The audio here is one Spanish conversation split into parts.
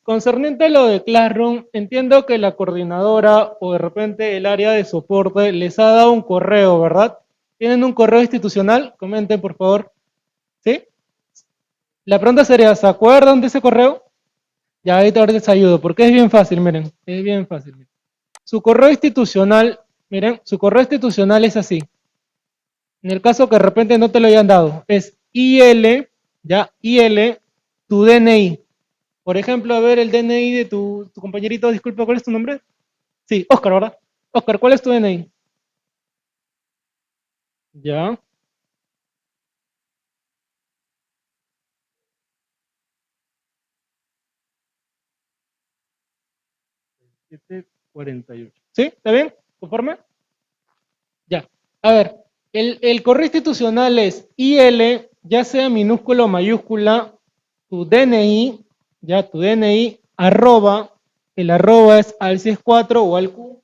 concerniente a lo de Classroom, entiendo que la coordinadora o de repente el área de soporte les ha dado un correo, ¿verdad? ¿Tienen un correo institucional? Comenten, por favor. ¿Sí? La pregunta sería, ¿se acuerdan de ese correo? Ya ahorita les ayudo, porque es bien fácil, miren, es bien fácil. Su correo institucional, miren, su correo institucional es así. En el caso que de repente no te lo hayan dado, es IL, ya, IL, tu DNI. Por ejemplo, a ver el DNI de tu compañerito, disculpa, ¿cuál es tu nombre? Sí, Oscar, ¿verdad? Oscar, ¿cuál es tu DNI? Ya. 748. ¿Sí? ¿Está bien? ¿Conforme? Ya. A ver, el correo institucional es IL, ya sea minúscula o mayúscula, tu DNI, ya tu DNI, arroba, el arroba es al si es 4 o al Q,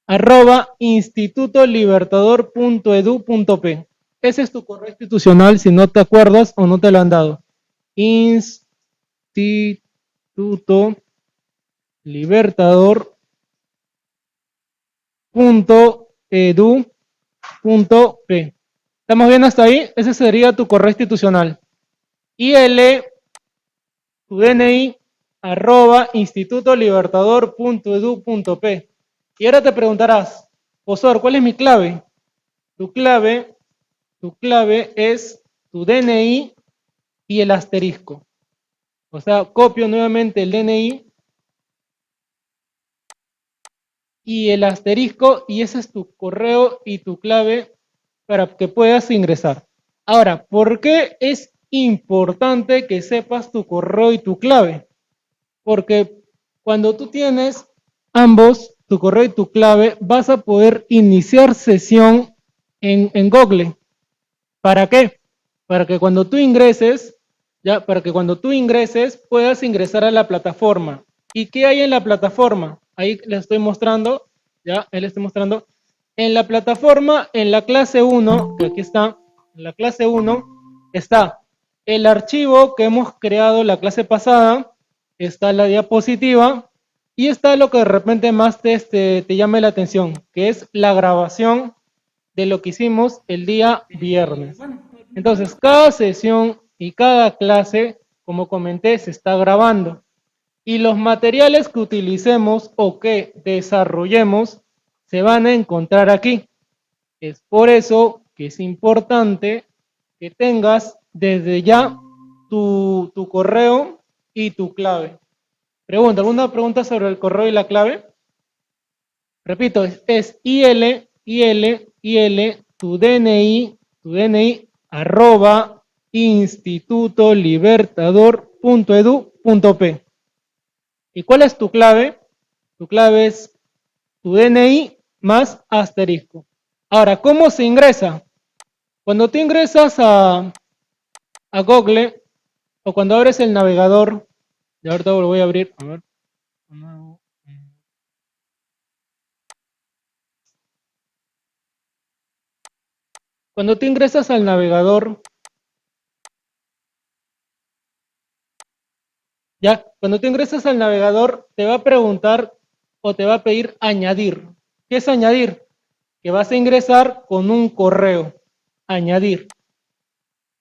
arroba institutolibertador.edu.p. Ese es tu correo institucional si no te acuerdas o no te lo han dado. Institutolibertador.edu.p. ¿Estamos bien hasta ahí? Ese sería tu correo institucional. IL, tu DNI, arroba institutolibertador.edu.p. Y ahora te preguntarás, profesor, ¿cuál es mi clave? Tu clave, tu clave es tu DNI y el asterisco. O sea, copio nuevamente el DNI y el asterisco y ese es tu correo y tu clave para que puedas ingresar. Ahora, ¿por qué es importante que sepas tu correo y tu clave? Porque cuando tú tienes ambos, tu correo y tu clave, vas a poder iniciar sesión en Google. ¿Para qué? Para que cuando tú ingreses, ya, para que cuando tú ingreses puedas ingresar a la plataforma. ¿Y qué hay en la plataforma? Ahí les estoy mostrando, ya, ahí les estoy mostrando. En la plataforma, en la clase 1, que aquí está, en la clase 1, está el archivo que hemos creado la clase pasada, está la diapositiva y está lo que de repente más te llame la atención, que es la grabación de lo que hicimos el día viernes. Entonces, cada sesión y cada clase, como comenté, se está grabando. Y los materiales que utilicemos o que desarrollemos se van a encontrar aquí. Es por eso que es importante que tengas desde ya tu correo y tu clave. Pregunta, ¿alguna pregunta sobre el correo y la clave? Repito, es IL, tu DNI, arroba institutolibertador.edu.p. ¿Y cuál es tu clave? Tu clave es tu DNI más asterisco. Ahora, ¿cómo se ingresa? Cuando tú ingresas a Google o cuando abres el navegador, y ahorita lo voy a abrir, a ver. Cuando tú ingresas al navegador, ya, cuando tú ingresas al navegador, te va a preguntar o te va a pedir añadir. ¿Qué es añadir? Que vas a ingresar con un correo. Añadir.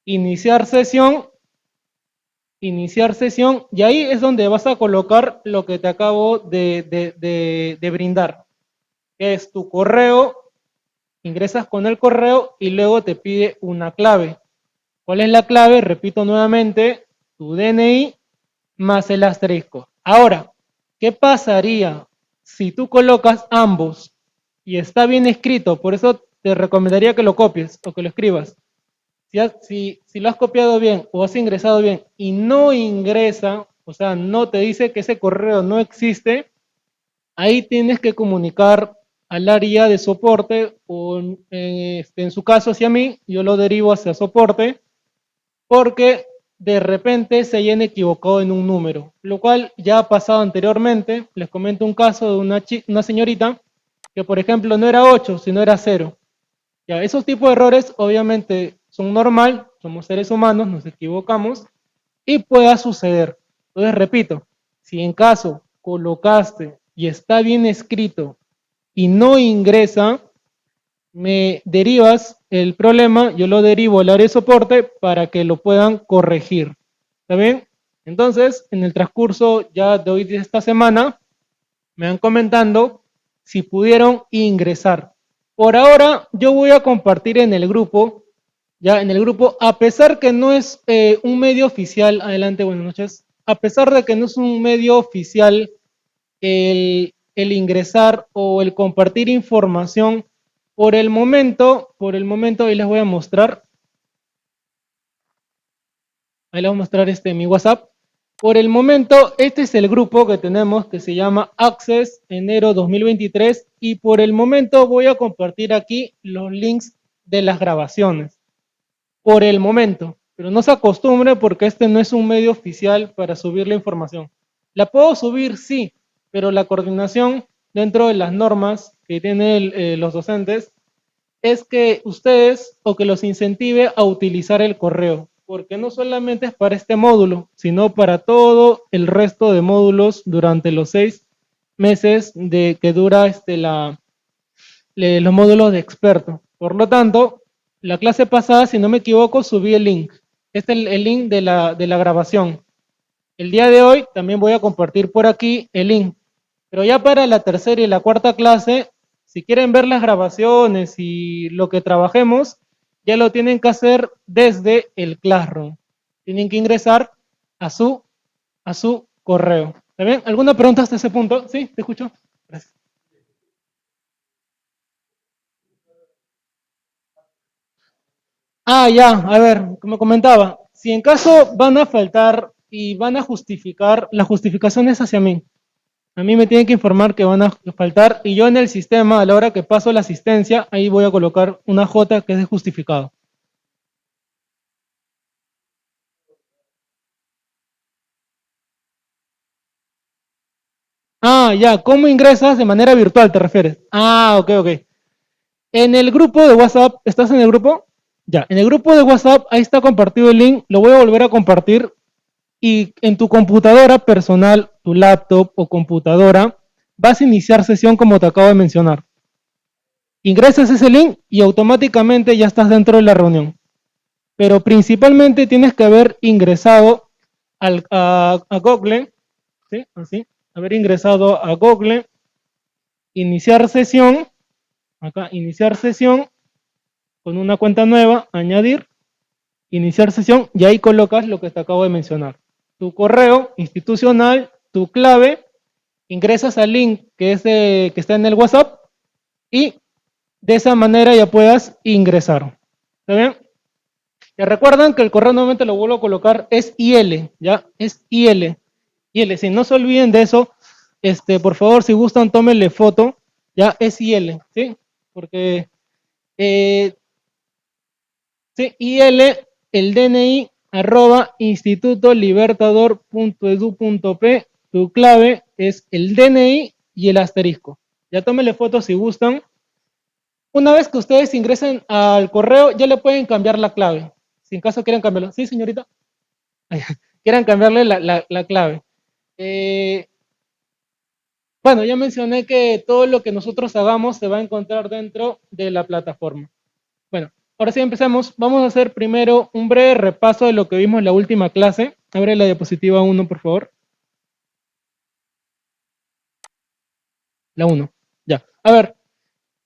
Iniciar sesión, y ahí es donde vas a colocar lo que te acabo de brindar, que es tu correo, ingresas con el correo y luego te pide una clave. ¿Cuál es la clave? Repito nuevamente, tu DNI más el asterisco. Ahora, ¿qué pasaría si tú colocas ambos y está bien escrito? Por eso te recomendaría que lo copies o que lo escribas. Si lo has copiado bien o has ingresado bien y no ingresa, o sea, no te dice que ese correo no existe, ahí tienes que comunicar al área de soporte o en su caso hacia mí, yo lo derivo hacia soporte porque de repente se hayan equivocado en un número, lo cual ya ha pasado anteriormente. Les comento un caso de una señorita que, por ejemplo, no era 8, sino era 0. Ya, esos tipos de errores obviamente son normal, somos seres humanos, nos equivocamos y pueda suceder. Entonces, repito, si en caso colocaste y está bien escrito y no ingresa, me derivas el problema, yo lo derivo al área de soporte para que lo puedan corregir. ¿Está bien? Entonces, en el transcurso ya de hoy de esta semana, me van comentando si pudieron ingresar. Por ahora, yo voy a compartir en el grupo, ya en el grupo, a pesar que no es un medio oficial, adelante, buenas noches, a pesar de que no es un medio oficial el ingresar o el compartir información, por el momento, ahí les voy a mostrar, ahí les voy a mostrar mi WhatsApp. Por el momento, este es el grupo que tenemos que se llama Access enero 2023 y por el momento voy a compartir aquí los links de las grabaciones. Por el momento, pero no se acostumbre porque este no es un medio oficial para subir la información. La puedo subir, sí, pero la coordinación dentro de las normas que tienen los docentes es que ustedes o que los incentive a utilizar el correo, porque no solamente es para este módulo, sino para todo el resto de módulos durante los 6 meses de que dura los módulos de experto. Por lo tanto, la clase pasada, si no me equivoco, subí el link. Este es el link de la grabación. El día de hoy también voy a compartir por aquí el link. Pero ya para la tercera y la cuarta clase, si quieren ver las grabaciones y lo que trabajemos, ya lo tienen que hacer desde el Classroom. Tienen que ingresar a su correo. ¿Está bien? ¿Alguna pregunta hasta ese punto? ¿Sí? ¿Te escucho? Gracias. Ah, ya, a ver, como comentaba, si en caso van a faltar y van a justificar, la justificación es hacia mí. A mí me tienen que informar que van a faltar y yo en el sistema, a la hora que paso la asistencia, ahí voy a colocar una J que es de justificado. Ah, ya, ¿cómo ingresas de manera virtual, te refieres? Ah, ok, ok. En el grupo de WhatsApp, ¿estás en el grupo? Ya, en el grupo de WhatsApp, ahí está compartido el link, lo voy a volver a compartir y en tu computadora personal, tu laptop o computadora, vas a iniciar sesión como te acabo de mencionar. Ingresas ese link y automáticamente ya estás dentro de la reunión. Pero principalmente tienes que haber ingresado a Google, ¿sí? Así, haber ingresado a Google, iniciar sesión, acá, iniciar sesión, con una cuenta nueva, añadir, iniciar sesión, y ahí colocas lo que te acabo de mencionar. Tu correo institucional, tu clave, ingresas al link que está en el WhatsApp, y de esa manera ya puedas ingresar. ¿Está bien? Te recuerdan que el correo nuevamente lo vuelvo a colocar, es IL, ¿ya? Es IL. IL, si no se olviden de eso, por favor, si gustan, tómenle foto, ya es IL, ¿sí? Porque, sí, IL, el DNI, arroba institutolibertador.edu.p, tu clave es el DNI y el asterisco. Ya tómenle foto si gustan. Una vez que ustedes ingresen al correo, ya le pueden cambiar la clave. Si en caso quieren cambiarlo. ¿Sí, señorita? Quieran cambiarle la clave. Eh, bueno, ya mencioné que todo lo que nosotros hagamos se va a encontrar dentro de la plataforma. Bueno, ahora sí empecemos. Vamos a hacer primero un breve repaso de lo que vimos en la última clase. Abre la diapositiva 1, por favor. La 1. Ya. A ver,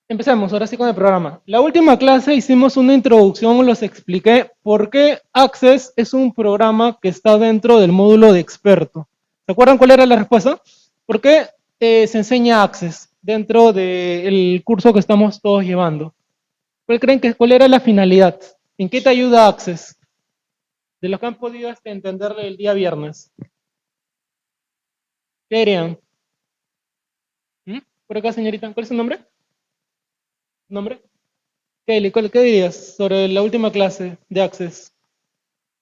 empecemos ahora sí con el programa. La última clase hicimos una introducción, los expliqué por qué Access es un programa que está dentro del módulo de experto. ¿Se acuerdan cuál era la respuesta? ¿Por qué se enseña Access dentro del curso que estamos todos llevando? ¿Cuál era la finalidad? ¿En qué te ayuda Access? De los que han podido entenderle el día viernes. ¿Qué dirían? ¿Mm? Por acá, señorita, ¿cuál es su nombre? ¿Nombre? Kelly, ¿qué dirías sobre la última clase de Access?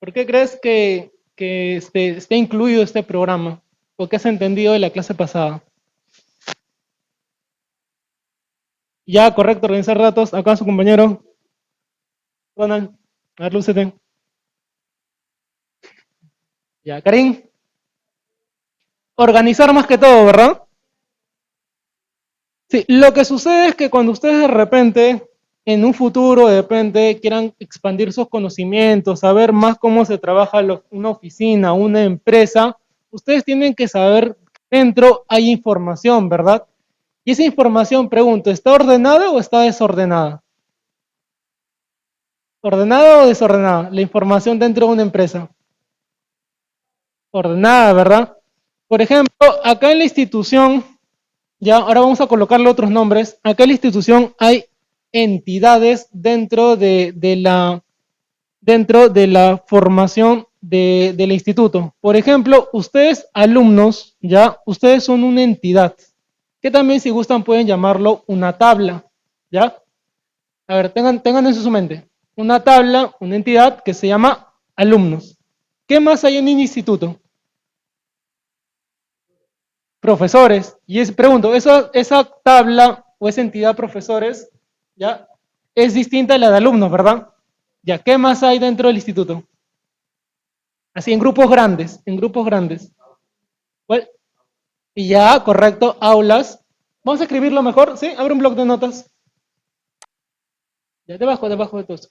¿Por qué crees que esté incluido este programa? ¿O qué has entendido de la clase pasada? Ya, correcto, organizar datos. Acá su compañero, Ronald. A ver, lúcete. Ya, Karim. Organizar más que todo, ¿verdad? Sí, lo que sucede es que cuando ustedes de repente, en un futuro, de repente quieran expandir sus conocimientos, saber más cómo se trabaja una oficina, una empresa, ustedes tienen que saber que dentro hay información, ¿verdad? Y esa información, pregunto, ¿está ordenada o está desordenada? ¿Ordenada o desordenada? La información dentro de una empresa. Ordenada, ¿verdad? Por ejemplo, acá en la institución, ya ahora vamos a colocarle otros nombres, acá en la institución hay entidades dentro de la formación del instituto. Por ejemplo, ustedes alumnos, ya, ustedes son una entidad, que también si gustan pueden llamarlo una tabla, ¿ya? A ver, tengan eso en su mente. Una tabla, una entidad que se llama alumnos. ¿Qué más hay en un instituto? Profesores. Pregunto, esa tabla o esa entidad profesores, ¿ya? Es distinta a la de alumnos, ¿verdad? Ya, ¿qué más hay dentro del instituto? Así, en grupos grandes, en grupos grandes. ¿Cuál? Y ya, correcto, aulas. Vamos a escribirlo mejor, ¿sí? Abre un bloc de notas. Ya, debajo de todo eso.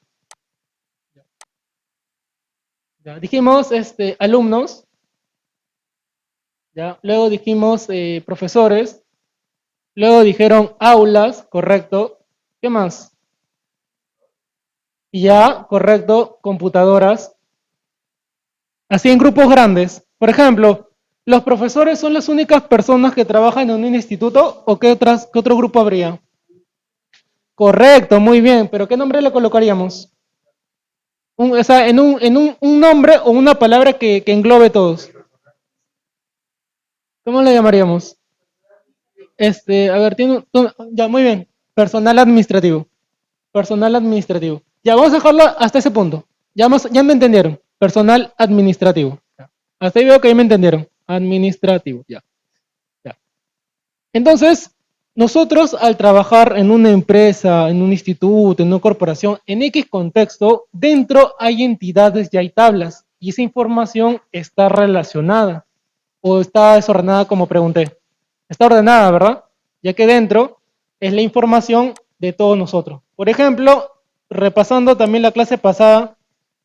Ya, dijimos, alumnos, ya, luego dijimos profesores, luego dijeron aulas, correcto. ¿Qué más? Y ya, correcto, computadoras. Así en grupos grandes. Por ejemplo, ¿los profesores son las únicas personas que trabajan en un instituto o qué otro grupo habría? Correcto, muy bien, pero ¿qué nombre le colocaríamos? O sea, un nombre o una palabra que englobe todos. ¿Cómo le llamaríamos? A ver, ya, muy bien. Personal administrativo. Personal administrativo. Ya, vamos a dejarlo hasta ese punto. Ya me entendieron. Personal administrativo. Hasta ahí veo que ya me entendieron. Administrativo, ya. Ya. Entonces, nosotros al trabajar en una empresa, en un instituto, en una corporación, en X contexto, dentro hay entidades y hay tablas. Y esa información está relacionada o está desordenada, como pregunté. Está ordenada, ¿verdad? Ya que dentro es la información de todos nosotros. Por ejemplo, repasando también la clase pasada,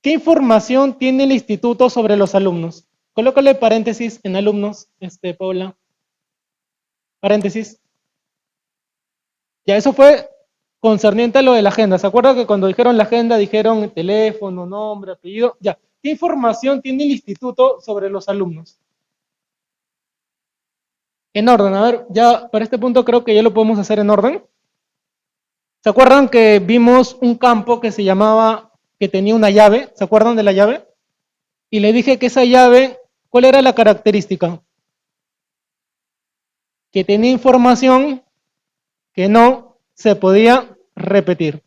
¿qué información tiene el instituto sobre los alumnos? Colócale paréntesis en alumnos, Paula. Paréntesis. Ya, eso fue concerniente a lo de la agenda. ¿Se acuerda que cuando dijeron la agenda dijeron teléfono, nombre, apellido? Ya. ¿Qué información tiene el instituto sobre los alumnos? En orden, a ver, ya para este punto creo que ya lo podemos hacer en orden. ¿Se acuerdan que vimos un campo que se llamaba, que tenía una llave? ¿Se acuerdan de la llave? Y le dije que esa llave, ¿cuál era la característica? Que tenía información que no se podía repetir.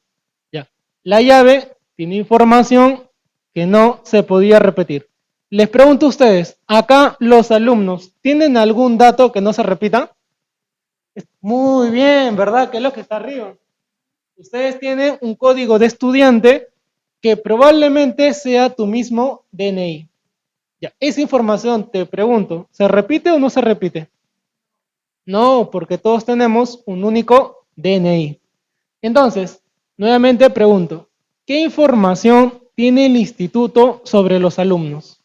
Ya. La llave tiene información que no se podía repetir. Les pregunto a ustedes, acá los alumnos, ¿tienen algún dato que no se repita? Muy bien, ¿verdad? Que es lo que está arriba. Ustedes tienen un código de estudiante que probablemente sea tu mismo DNI. Ya, esa información, te pregunto, ¿se repite o no se repite? No, porque todos tenemos un único DNI. Entonces, nuevamente pregunto, ¿qué información tiene el instituto sobre los alumnos?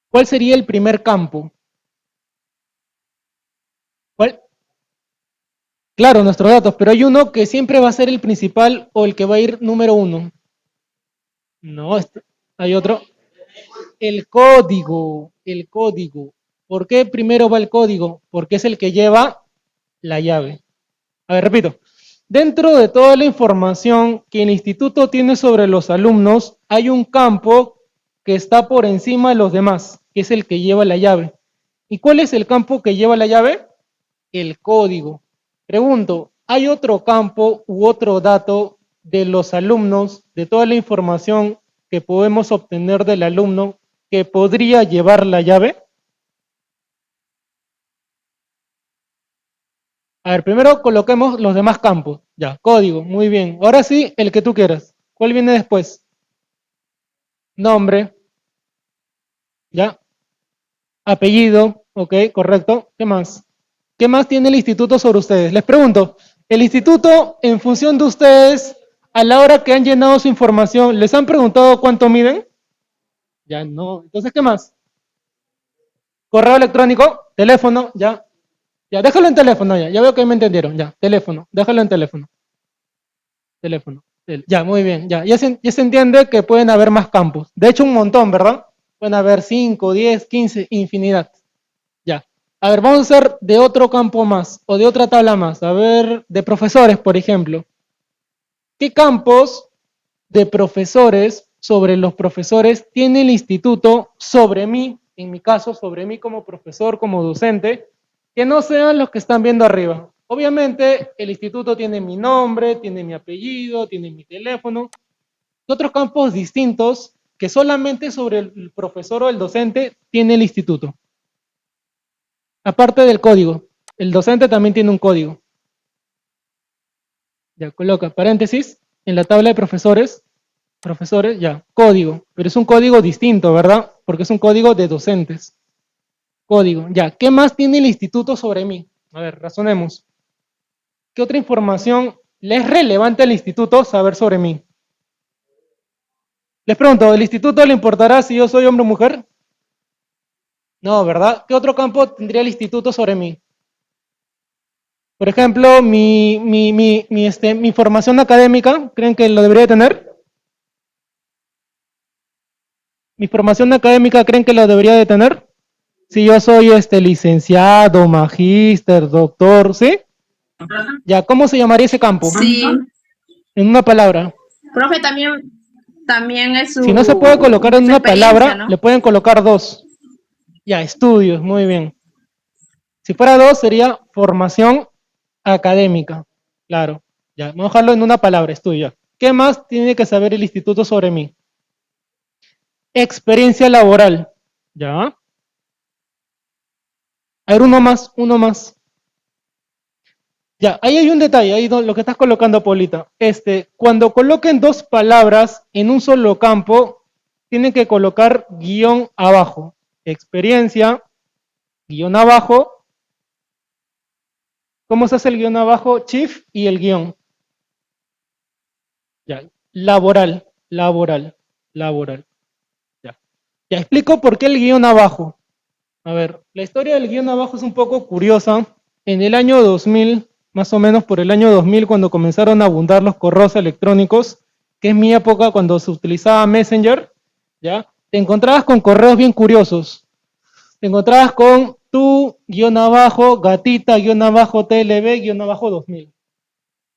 ¿Cuál sería el primer campo? ¿Cuál? Claro, nuestros datos, pero hay uno que siempre va a ser el principal o el que va a ir número uno. No, hay otro. El código, el código. ¿Por qué primero va el código? Porque es el que lleva la llave. A ver, repito. Dentro de toda la información que el instituto tiene sobre los alumnos, hay un campo que está por encima de los demás, que es el que lleva la llave. ¿Y cuál es el campo que lleva la llave? El código. Pregunto, ¿hay otro campo u otro dato de los alumnos, de toda la información que podemos obtener del alumno que podría llevar la llave? A ver, primero coloquemos los demás campos. Ya, código, muy bien. Ahora sí, el que tú quieras. ¿Cuál viene después? Nombre. ¿ya? Apellido, ok, correcto. ¿Qué más? ¿Qué más tiene el instituto sobre ustedes? Les pregunto, el instituto, en función de ustedes, a la hora que han llenado su información, ¿les han preguntado cuánto miden? Ya no. Entonces, ¿qué más? Correo electrónico, teléfono, ya. Ya, déjalo en teléfono, ya. Ya veo que me entendieron, ya. Teléfono, déjalo en teléfono. Teléfono. Ya, muy bien, ya. Ya se entiende que pueden haber más campos. De hecho, un montón, ¿verdad? Pueden haber 5, 10, 15, infinidad. Ya. A ver, vamos a hacer de otro campo más, o de otra tabla más. A ver, de profesores, por ejemplo. ¿Qué campos de profesores sobre los profesores tiene el instituto sobre mí, en mi caso, sobre mí como profesor, como docente, que no sean los que están viendo arriba? Obviamente, el instituto tiene mi nombre, tiene mi apellido, tiene mi teléfono, otros campos distintos que solamente sobre el profesor o el docente tiene el instituto. Aparte del código, el docente también tiene un código. Ya, coloca paréntesis en la tabla de profesores, ya, código, pero es un código distinto, ¿verdad? Porque es un código de docentes. Código, ya, ¿qué más tiene el instituto sobre mí? A ver, razonemos. ¿Qué otra información le es relevante al instituto saber sobre mí? Les pregunto, ¿el instituto le importará si yo soy hombre o mujer? No, ¿verdad? ¿Qué otro campo tendría el instituto sobre mí? Por ejemplo, mi formación académica, ¿creen que lo debería tener? ¿Mi formación académica creen que lo debería de tener? Si yo soy licenciado, magíster, doctor, ¿sí? Ya, ¿cómo se llamaría ese campo? Sí, En una palabra. profe, también es Si no se puede colocar en su una experiencia, palabra, le ¿no? pueden colocar dos. Ya, estudios, muy bien. Si fuera dos, sería formación académica. Claro. Ya, vamos a dejarlo en una palabra, estudio. ¿Qué más tiene que saber el instituto sobre mí? Experiencia laboral. Ya. A ver, uno más, uno más. Ya, ahí hay un detalle, ahí lo que estás colocando, Paulita. Cuando coloquen dos palabras en un solo campo, tienen que colocar guión abajo. Experiencia, guión abajo. ¿Cómo se hace el guión abajo? Chief y el guión. Ya, laboral, laboral, laboral. Ya. Ya explico por qué el guión abajo. A ver, la historia del guión abajo es un poco curiosa. En el año 2000, más o menos por el año 2000, cuando comenzaron a abundar los correos electrónicos, que es mi época cuando se utilizaba Messenger, ¿ya? Te encontrabas con correos bien curiosos. Te encontrabas con tu guión abajo, gatita, guión abajo, TLB, guión abajo 2000.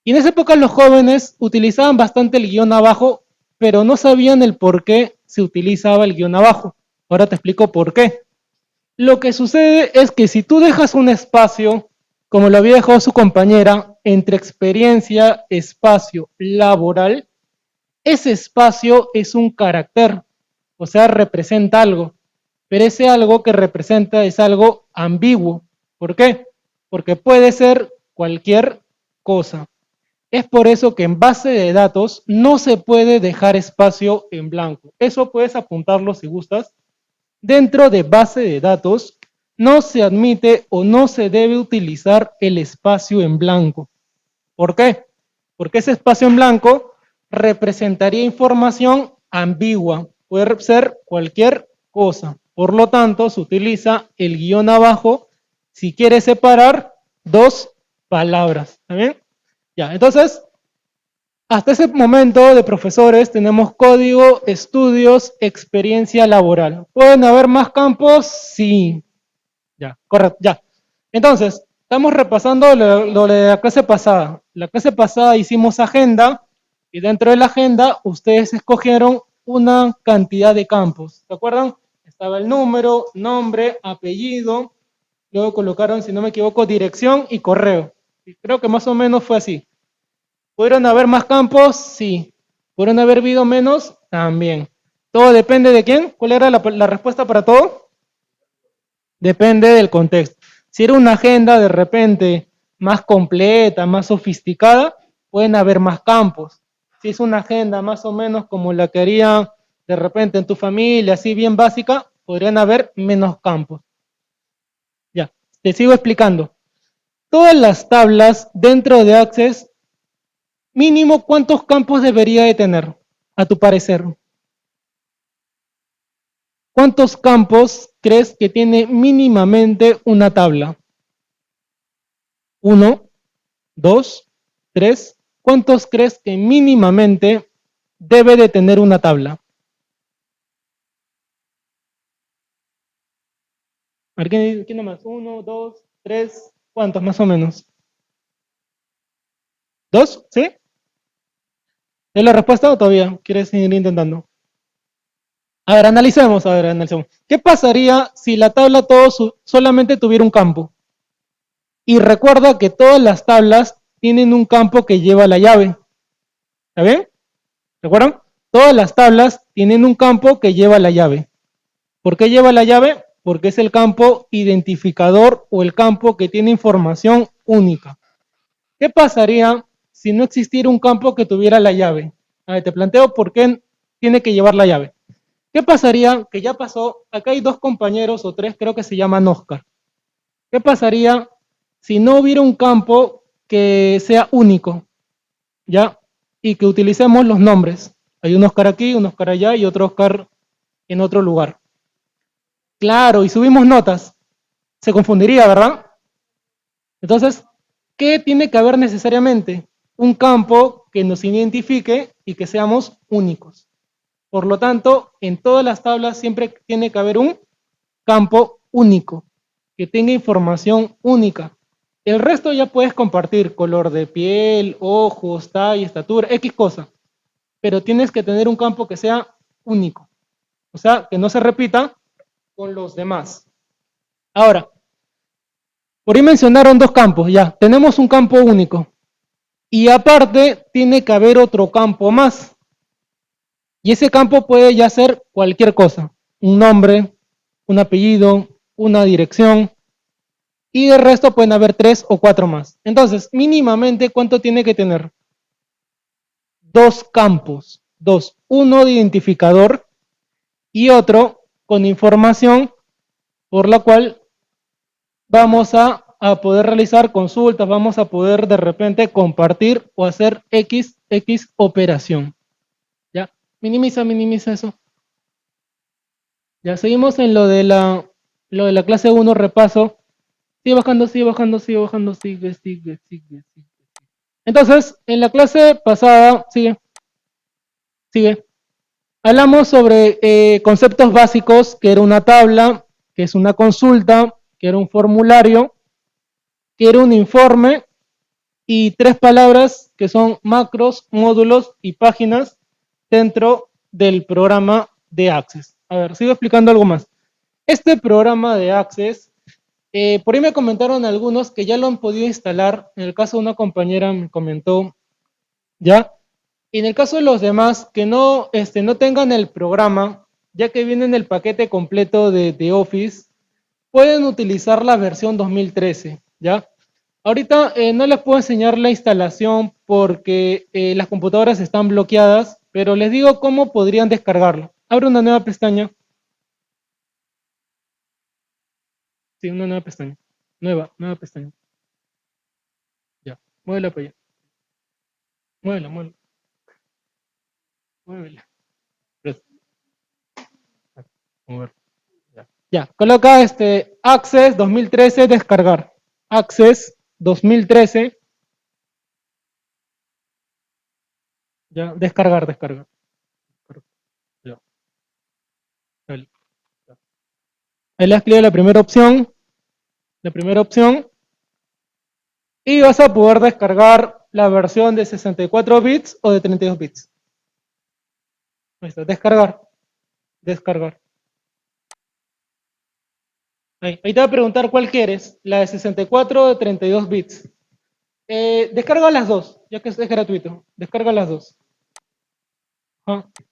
Y en esa época los jóvenes utilizaban bastante el guión abajo, pero no sabían el por qué se utilizaba el guión abajo. Ahora te explico por qué. Lo que sucede es que si tú dejas un espacio, como lo había dejado su compañera, entre experiencia, espacio, laboral, ese espacio es un carácter, o sea, representa algo. Pero ese algo que representa es algo ambiguo. ¿Por qué? Porque puede ser cualquier cosa. Es por eso que en base de datos no se puede dejar espacio en blanco. Eso puedes apuntarlo si gustas. Dentro de base de datos no se admite o no se debe utilizar el espacio en blanco. ¿Por qué? Porque ese espacio en blanco representaría información ambigua, puede ser cualquier cosa. Por lo tanto, se utiliza el guión abajo si quiere separar dos palabras. ¿Está bien? Ya, entonces, hasta ese momento de profesores tenemos código, estudios, experiencia laboral. ¿Pueden haber más campos? Sí. Ya, correcto, ya. Entonces, estamos repasando lo de la clase pasada. La clase pasada hicimos agenda y dentro de la agenda ustedes escogieron una cantidad de campos. ¿Se acuerdan? Estaba el número, nombre, apellido, luego colocaron, si no me equivoco, dirección y correo. Y creo que más o menos fue así. ¿Pudieron haber más campos? Sí. ¿Pudieron haber habido menos? También. ¿Todo depende de quién? ¿Cuál era la respuesta para todo? Depende del contexto. Si era una agenda de repente más completa, más sofisticada, pueden haber más campos. Si es una agenda más o menos como la que haría de repente en tu familia, así bien básica, podrían haber menos campos. Ya, te sigo explicando. Todas las tablas dentro de Access, mínimo, ¿cuántos campos debería de tener, a tu parecer? ¿Cuántos campos crees que tiene mínimamente una tabla? ¿Uno? ¿Dos? ¿Tres? ¿Cuántos crees que mínimamente debe de tener una tabla? A ver, ¿quién nomás? ¿Uno, dos, tres? ¿Cuántos más o menos? ¿Dos? ¿Sí? ¿Es la respuesta o todavía quieres seguir intentando? A ver, analicemos. ¿Qué pasaría si la tabla solamente tuviera un campo? Y recuerda que todas las tablas tienen un campo que lleva la llave. ¿Está bien? ¿Recuerdan? Todas las tablas tienen un campo que lleva la llave. ¿Por qué lleva la llave? Porque es el campo identificador o el campo que tiene información única. ¿Qué pasaría si no existiera un campo que tuviera la llave? A ver, te planteo por qué tiene que llevar la llave. ¿Qué pasaría? Que ya pasó, acá hay dos compañeros o tres, creo que se llaman Oscar. ¿Qué pasaría si no hubiera un campo que sea único? ¿Ya? Y que utilicemos los nombres. Hay un Oscar aquí, un Oscar allá y otro Oscar en otro lugar. Claro, y subimos notas. Se confundiría, ¿verdad? Entonces, ¿qué tiene que haber necesariamente? Un campo que nos identifique y que seamos únicos. Por lo tanto, en todas las tablas siempre tiene que haber un campo único, que tenga información única. El resto ya puedes compartir, color de piel, ojos, talla, estatura, X cosa. Pero tienes que tener un campo que sea único. O sea, que no se repita con los demás. Ahora, por ahí mencionaron dos campos, ya. Tenemos un campo único. Y aparte, tiene que haber otro campo más. Y ese campo puede ya ser cualquier cosa. Un nombre, un apellido, una dirección. Y de resto pueden haber 3 o 4 más. Entonces, mínimamente, ¿cuánto tiene que tener? Dos campos. Dos. Uno de identificador y otro con información por la cual vamos a poder realizar consultas, vamos a poder de repente compartir o hacer X operación. ¿Ya? Minimiza eso. Ya seguimos en lo de la clase 1, repaso. Sigue bajando, sigue bajando, sigue bajando, sigue. Entonces, en la clase pasada, sigue. Hablamos sobre conceptos básicos, que era una tabla, que es una consulta, que era un formulario, que era un informe, y tres palabras que son macros, módulos y páginas dentro del programa de Access. A ver, sigo explicando algo más. Este programa de Access, por ahí me comentaron algunos que ya lo han podido instalar. En el caso de una compañera me comentó, ¿ya? Y en el caso de los demás que no tengan el programa, ya que viene en el paquete completo de Office, pueden utilizar la versión 2013, ¿ya? Ahorita no les puedo enseñar la instalación porque las computadoras están bloqueadas, pero les digo cómo podrían descargarlo. Abre una nueva pestaña. Sí, una nueva pestaña. Nueva pestaña. Ya, muévela para allá. Muévela. Muévela. Mover. Ya, coloca Access 2013 descargar. Access 2013. Ya, descargar. Ya, dale. Ahí le has clicado la primera opción, y vas a poder descargar la versión de 64 bits o de 32 bits. Ahí está, descargar. Ahí te va a preguntar cuál quieres, la de 64 o de 32 bits. Descarga las dos, ya que es gratuito. Descarga las dos.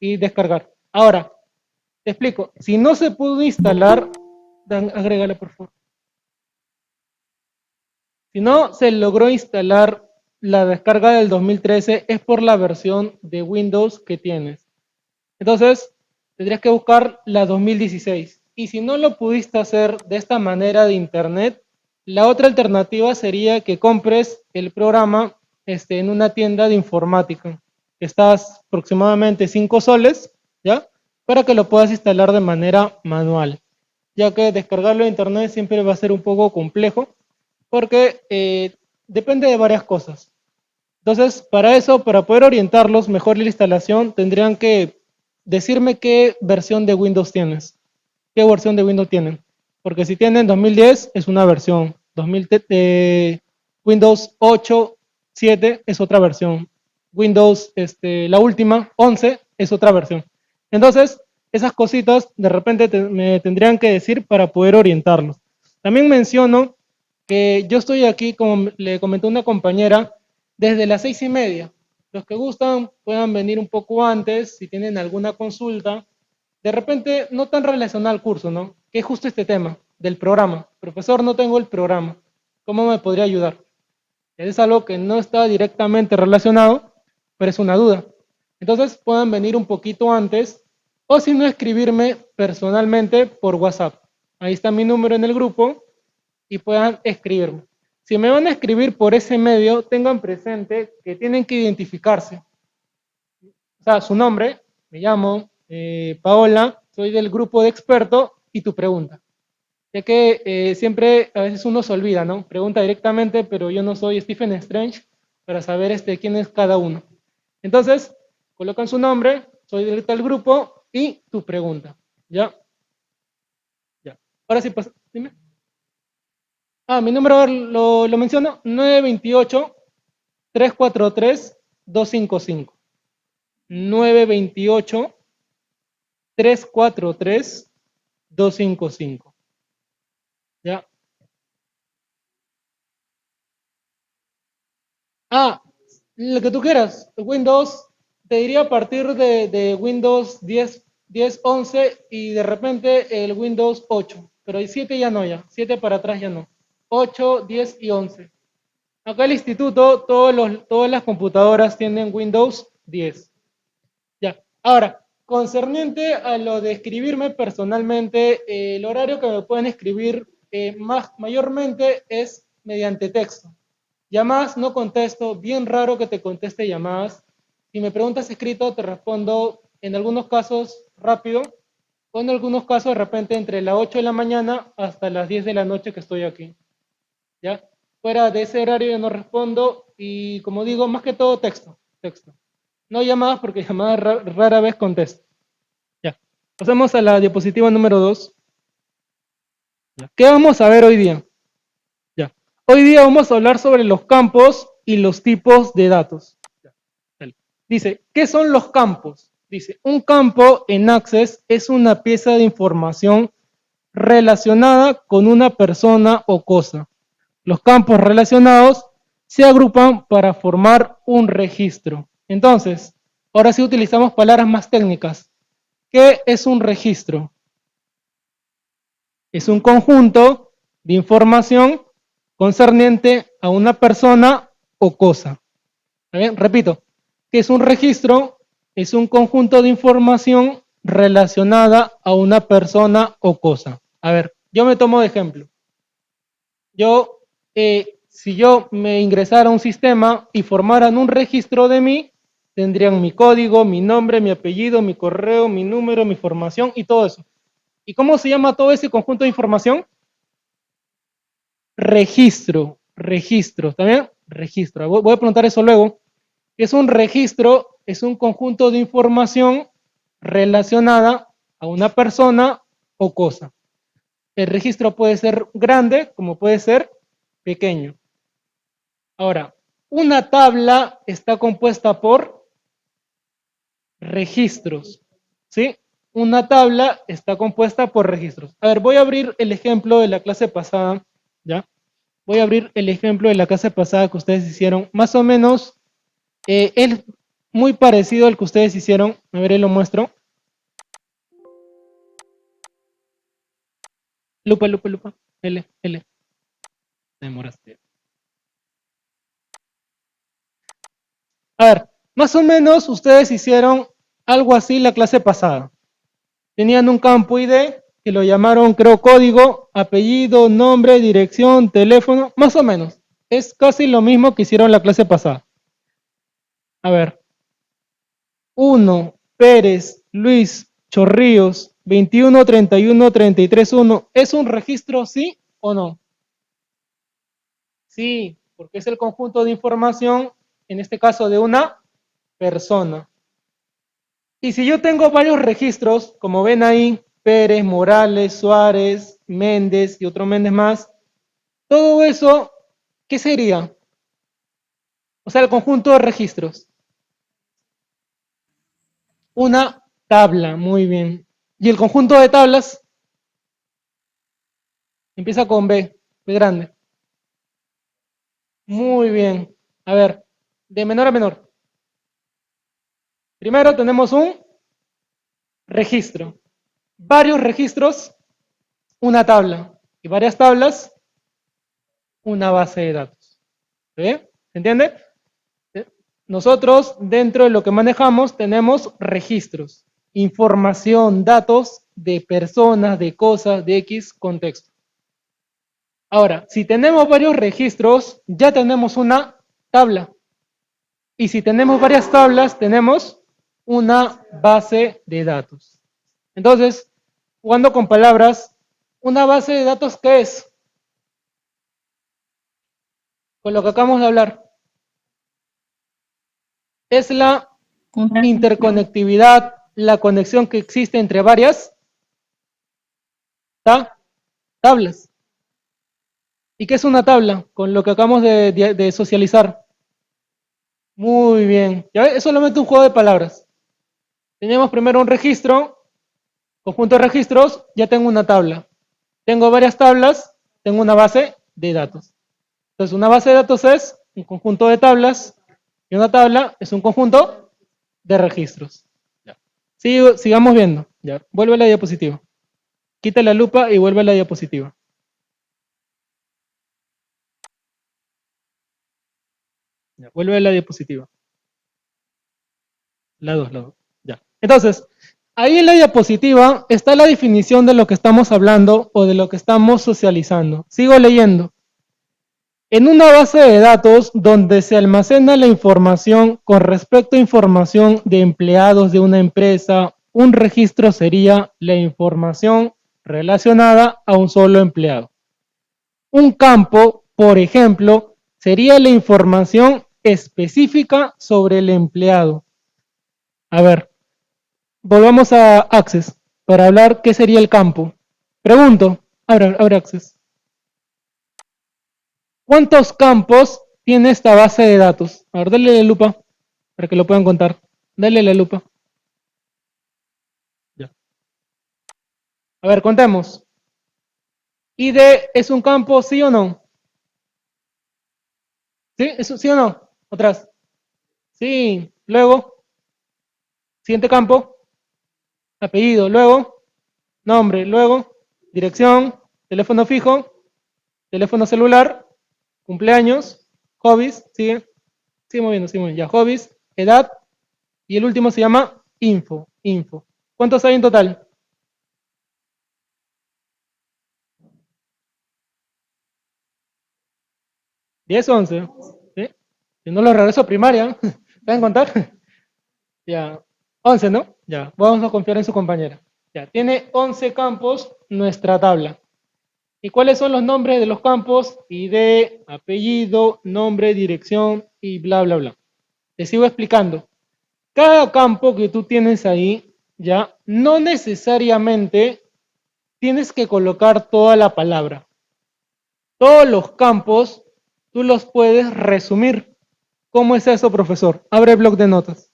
Y descargar. Ahora, te explico. Si no se pudo instalar, agrégale por favor. Si no se logró instalar la descarga del 2013, es por la versión de Windows que tienes. Entonces, tendrías que buscar la 2016. Y si no lo pudiste hacer de esta manera de internet, la otra alternativa sería que compres el programa en una tienda de informática. Estás aproximadamente 5 soles, ¿ya? Para que lo puedas instalar de manera manual, ya que descargarlo de internet siempre va a ser un poco complejo, porque depende de varias cosas. Entonces, para eso, para poder orientarlos mejor en la instalación, tendrían que decirme qué versión de Windows tienes. ¿Qué versión de Windows tienen? Porque si tienen 2010 es una versión, Windows 8, 7 es otra versión, Windows, la última, 11, es otra versión. Entonces, esas cositas de repente me tendrían que decir para poder orientarlos. También menciono que yo estoy aquí, como le comentó una compañera, desde las 6:30. Los que gustan puedan venir un poco antes si tienen alguna consulta. De repente, no tan relacionado al curso, ¿no? Que es justo este tema del programa. Profesor, no tengo el programa. ¿Cómo me podría ayudar? Es algo que no está directamente relacionado, pero es una duda. Entonces, puedan venir un poquito antes o si no, escribirme personalmente por WhatsApp. Ahí está mi número en el grupo y puedan escribirme. Si me van a escribir por ese medio, tengan presente que tienen que identificarse. O sea, su nombre, me llamo Paola, soy del grupo de expertos y tu pregunta. Ya que siempre a veces uno se olvida, ¿no? Pregunta directamente, pero yo no soy Stephen Strange para saber quién es cada uno. Entonces, colocan su nombre, soy del tal grupo y tu pregunta. ¿Ya? Ya. Ahora sí, pues, dime. Ah, mi número lo menciono, 928-343-255. 928-343-255. ¿Ya? Ah, lo que tú quieras. Windows, te diría a partir de Windows 10, 10, 11 y de repente el Windows 8. Pero el 7 ya no, ya. 7 para atrás ya no. 8, 10 y 11. Acá el instituto, todas las computadoras tienen Windows 10. Ya. Ahora, concerniente a lo de escribirme personalmente, el horario que me pueden escribir mayormente es mediante texto. Llamadas no contesto, bien raro que te conteste llamadas. Si me preguntas escrito, te respondo en algunos casos rápido, o en algunos casos de repente entre las 8 de la mañana hasta las 10 de la noche que estoy aquí. ¿Ya? Fuera de ese horario yo no respondo y como digo, más que todo texto, texto. No llamadas porque llamadas rara vez contesto. Ya. Pasamos a la diapositiva número 2. ¿Qué vamos a ver hoy día? Ya. Hoy día vamos a hablar sobre los campos y los tipos de datos. Dice, ¿qué son los campos? Dice, un campo en Access es una pieza de información relacionada con una persona o cosa. Los campos relacionados se agrupan para formar un registro. Entonces, ahora sí utilizamos palabras más técnicas. ¿Qué es un registro? Es un conjunto de información concerniente a una persona o cosa. ¿Está bien? Repito, ¿qué es un registro? Es un conjunto de información relacionada a una persona o cosa. A ver, yo me tomo de ejemplo. Si yo me ingresara a un sistema y formaran un registro de mí, tendrían mi código, mi nombre, mi apellido, mi correo, mi número, mi formación y todo eso. ¿Y cómo se llama todo ese conjunto de información? Registro, registro, ¿está bien? Registro. Voy a preguntar eso luego. Es un registro, es un conjunto de información relacionada a una persona o cosa. El registro puede ser grande como puede ser pequeño. Ahora, una tabla está compuesta por registros, ¿sí? Una tabla está compuesta por registros. A ver, voy a abrir el ejemplo de la clase pasada, ¿ya? Voy a abrir el ejemplo de la clase pasada que ustedes hicieron. Más o menos, es muy parecido al que ustedes hicieron. A ver, lo muestro. Lupa, lupa, lupa. L, L. Te demoraste. A ver, más o menos ustedes hicieron algo así la clase pasada. Tenían un campo ID, que lo llamaron, creo, código, apellido, nombre, dirección, teléfono, más o menos. Es casi lo mismo que hicieron la clase pasada. A ver. 1, Pérez, Luis, Chorrillos, 21, 31, 33, 1. ¿Es un registro, sí o no? Sí, porque es el conjunto de información, en este caso de una persona. Y si yo tengo varios registros, como ven ahí, Pérez, Morales, Suárez, Méndez y otro Méndez más, todo eso, ¿qué sería? O sea, el conjunto de registros. Una tabla, muy bien. ¿Y el conjunto de tablas? Empieza con B, B grande. Muy bien. A ver, de menor a menor. Primero tenemos un registro. Varios registros, una tabla. Y varias tablas, una base de datos. ¿Se entiende? Nosotros, dentro de lo que manejamos, tenemos registros. Información, datos de personas, de cosas, de X contexto. Ahora, si tenemos varios registros, ya tenemos una tabla. Y si tenemos varias tablas, tenemos una base de datos. Entonces, jugando con palabras, una base de datos, ¿qué es? Con lo que acabamos de hablar. Es la interconectividad, la conexión que existe entre varias tablas. ¿Y qué es una tabla? Con lo que acabamos de socializar. Muy bien. ¿Ya ves? Es solamente un juego de palabras. Tenemos primero un registro, conjunto de registros, ya tengo una tabla. Tengo varias tablas, tengo una base de datos. Entonces, una base de datos es un conjunto de tablas y una tabla es un conjunto de registros. Ya. Sigamos viendo. Ya. Vuelve a la diapositiva. Quita la lupa y vuelve a la diapositiva. Ya. Vuelve a la diapositiva. La 2, la 2. Ya. Entonces, ahí en la diapositiva está la definición de lo que estamos hablando o de lo que estamos socializando. Sigo leyendo. En una base de datos donde se almacena la información con respecto a información de empleados de una empresa, un registro sería la información relacionada a un solo empleado. Un campo, por ejemplo, sería la información específica sobre el empleado. A ver, volvamos a Access para hablar qué sería el campo. Pregunto, abre Access. ¿Cuántos campos tiene esta base de datos? A ver, dale la lupa para que lo puedan contar. Dale la lupa. Ya. A ver, contemos. ¿ID es un campo, sí o no? ¿Sí? ¿Sí o no? Atrás. Sí. Luego, siguiente campo. Apellido. Luego, nombre. Luego, dirección. Teléfono fijo. Teléfono celular. Cumpleaños. Hobbies. Sigue. Sigue moviendo, sigue moviendo. Ya, hobbies. Edad. Y el último se llama info. Info. ¿Cuántos hay en total? 10, 11. ¿Sí? Si no lo regreso a primaria, ¿pueden contar? Ya. 11, ¿no? Ya. Vamos a confiar en su compañera. Ya. Tiene 11 campos nuestra tabla. ¿Y cuáles son los nombres de los campos? ID, apellido, nombre, dirección y bla, bla, bla. Te sigo explicando. Cada campo que tú tienes ahí, ya, no necesariamente tienes que colocar toda la palabra. Todos los campos tú los puedes resumir. ¿Cómo es eso, profesor? Abre el bloc de notas.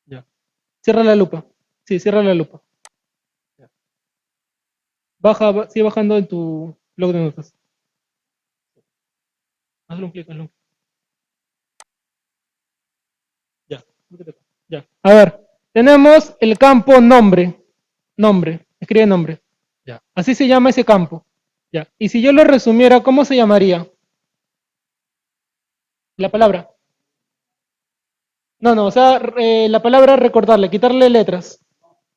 Ya. Cierra la lupa. Sí, cierra la lupa. Ya. Sigue bajando en tu bloc de notas. Hazle un clic, hazle un clic. Ya. Ya. A ver, tenemos el campo nombre. Nombre. Escribe nombre. Ya. Así se llama ese campo. Ya. Y si yo lo resumiera, ¿cómo se llamaría? La palabra. No, no, o sea, la palabra recordarle, quitarle letras.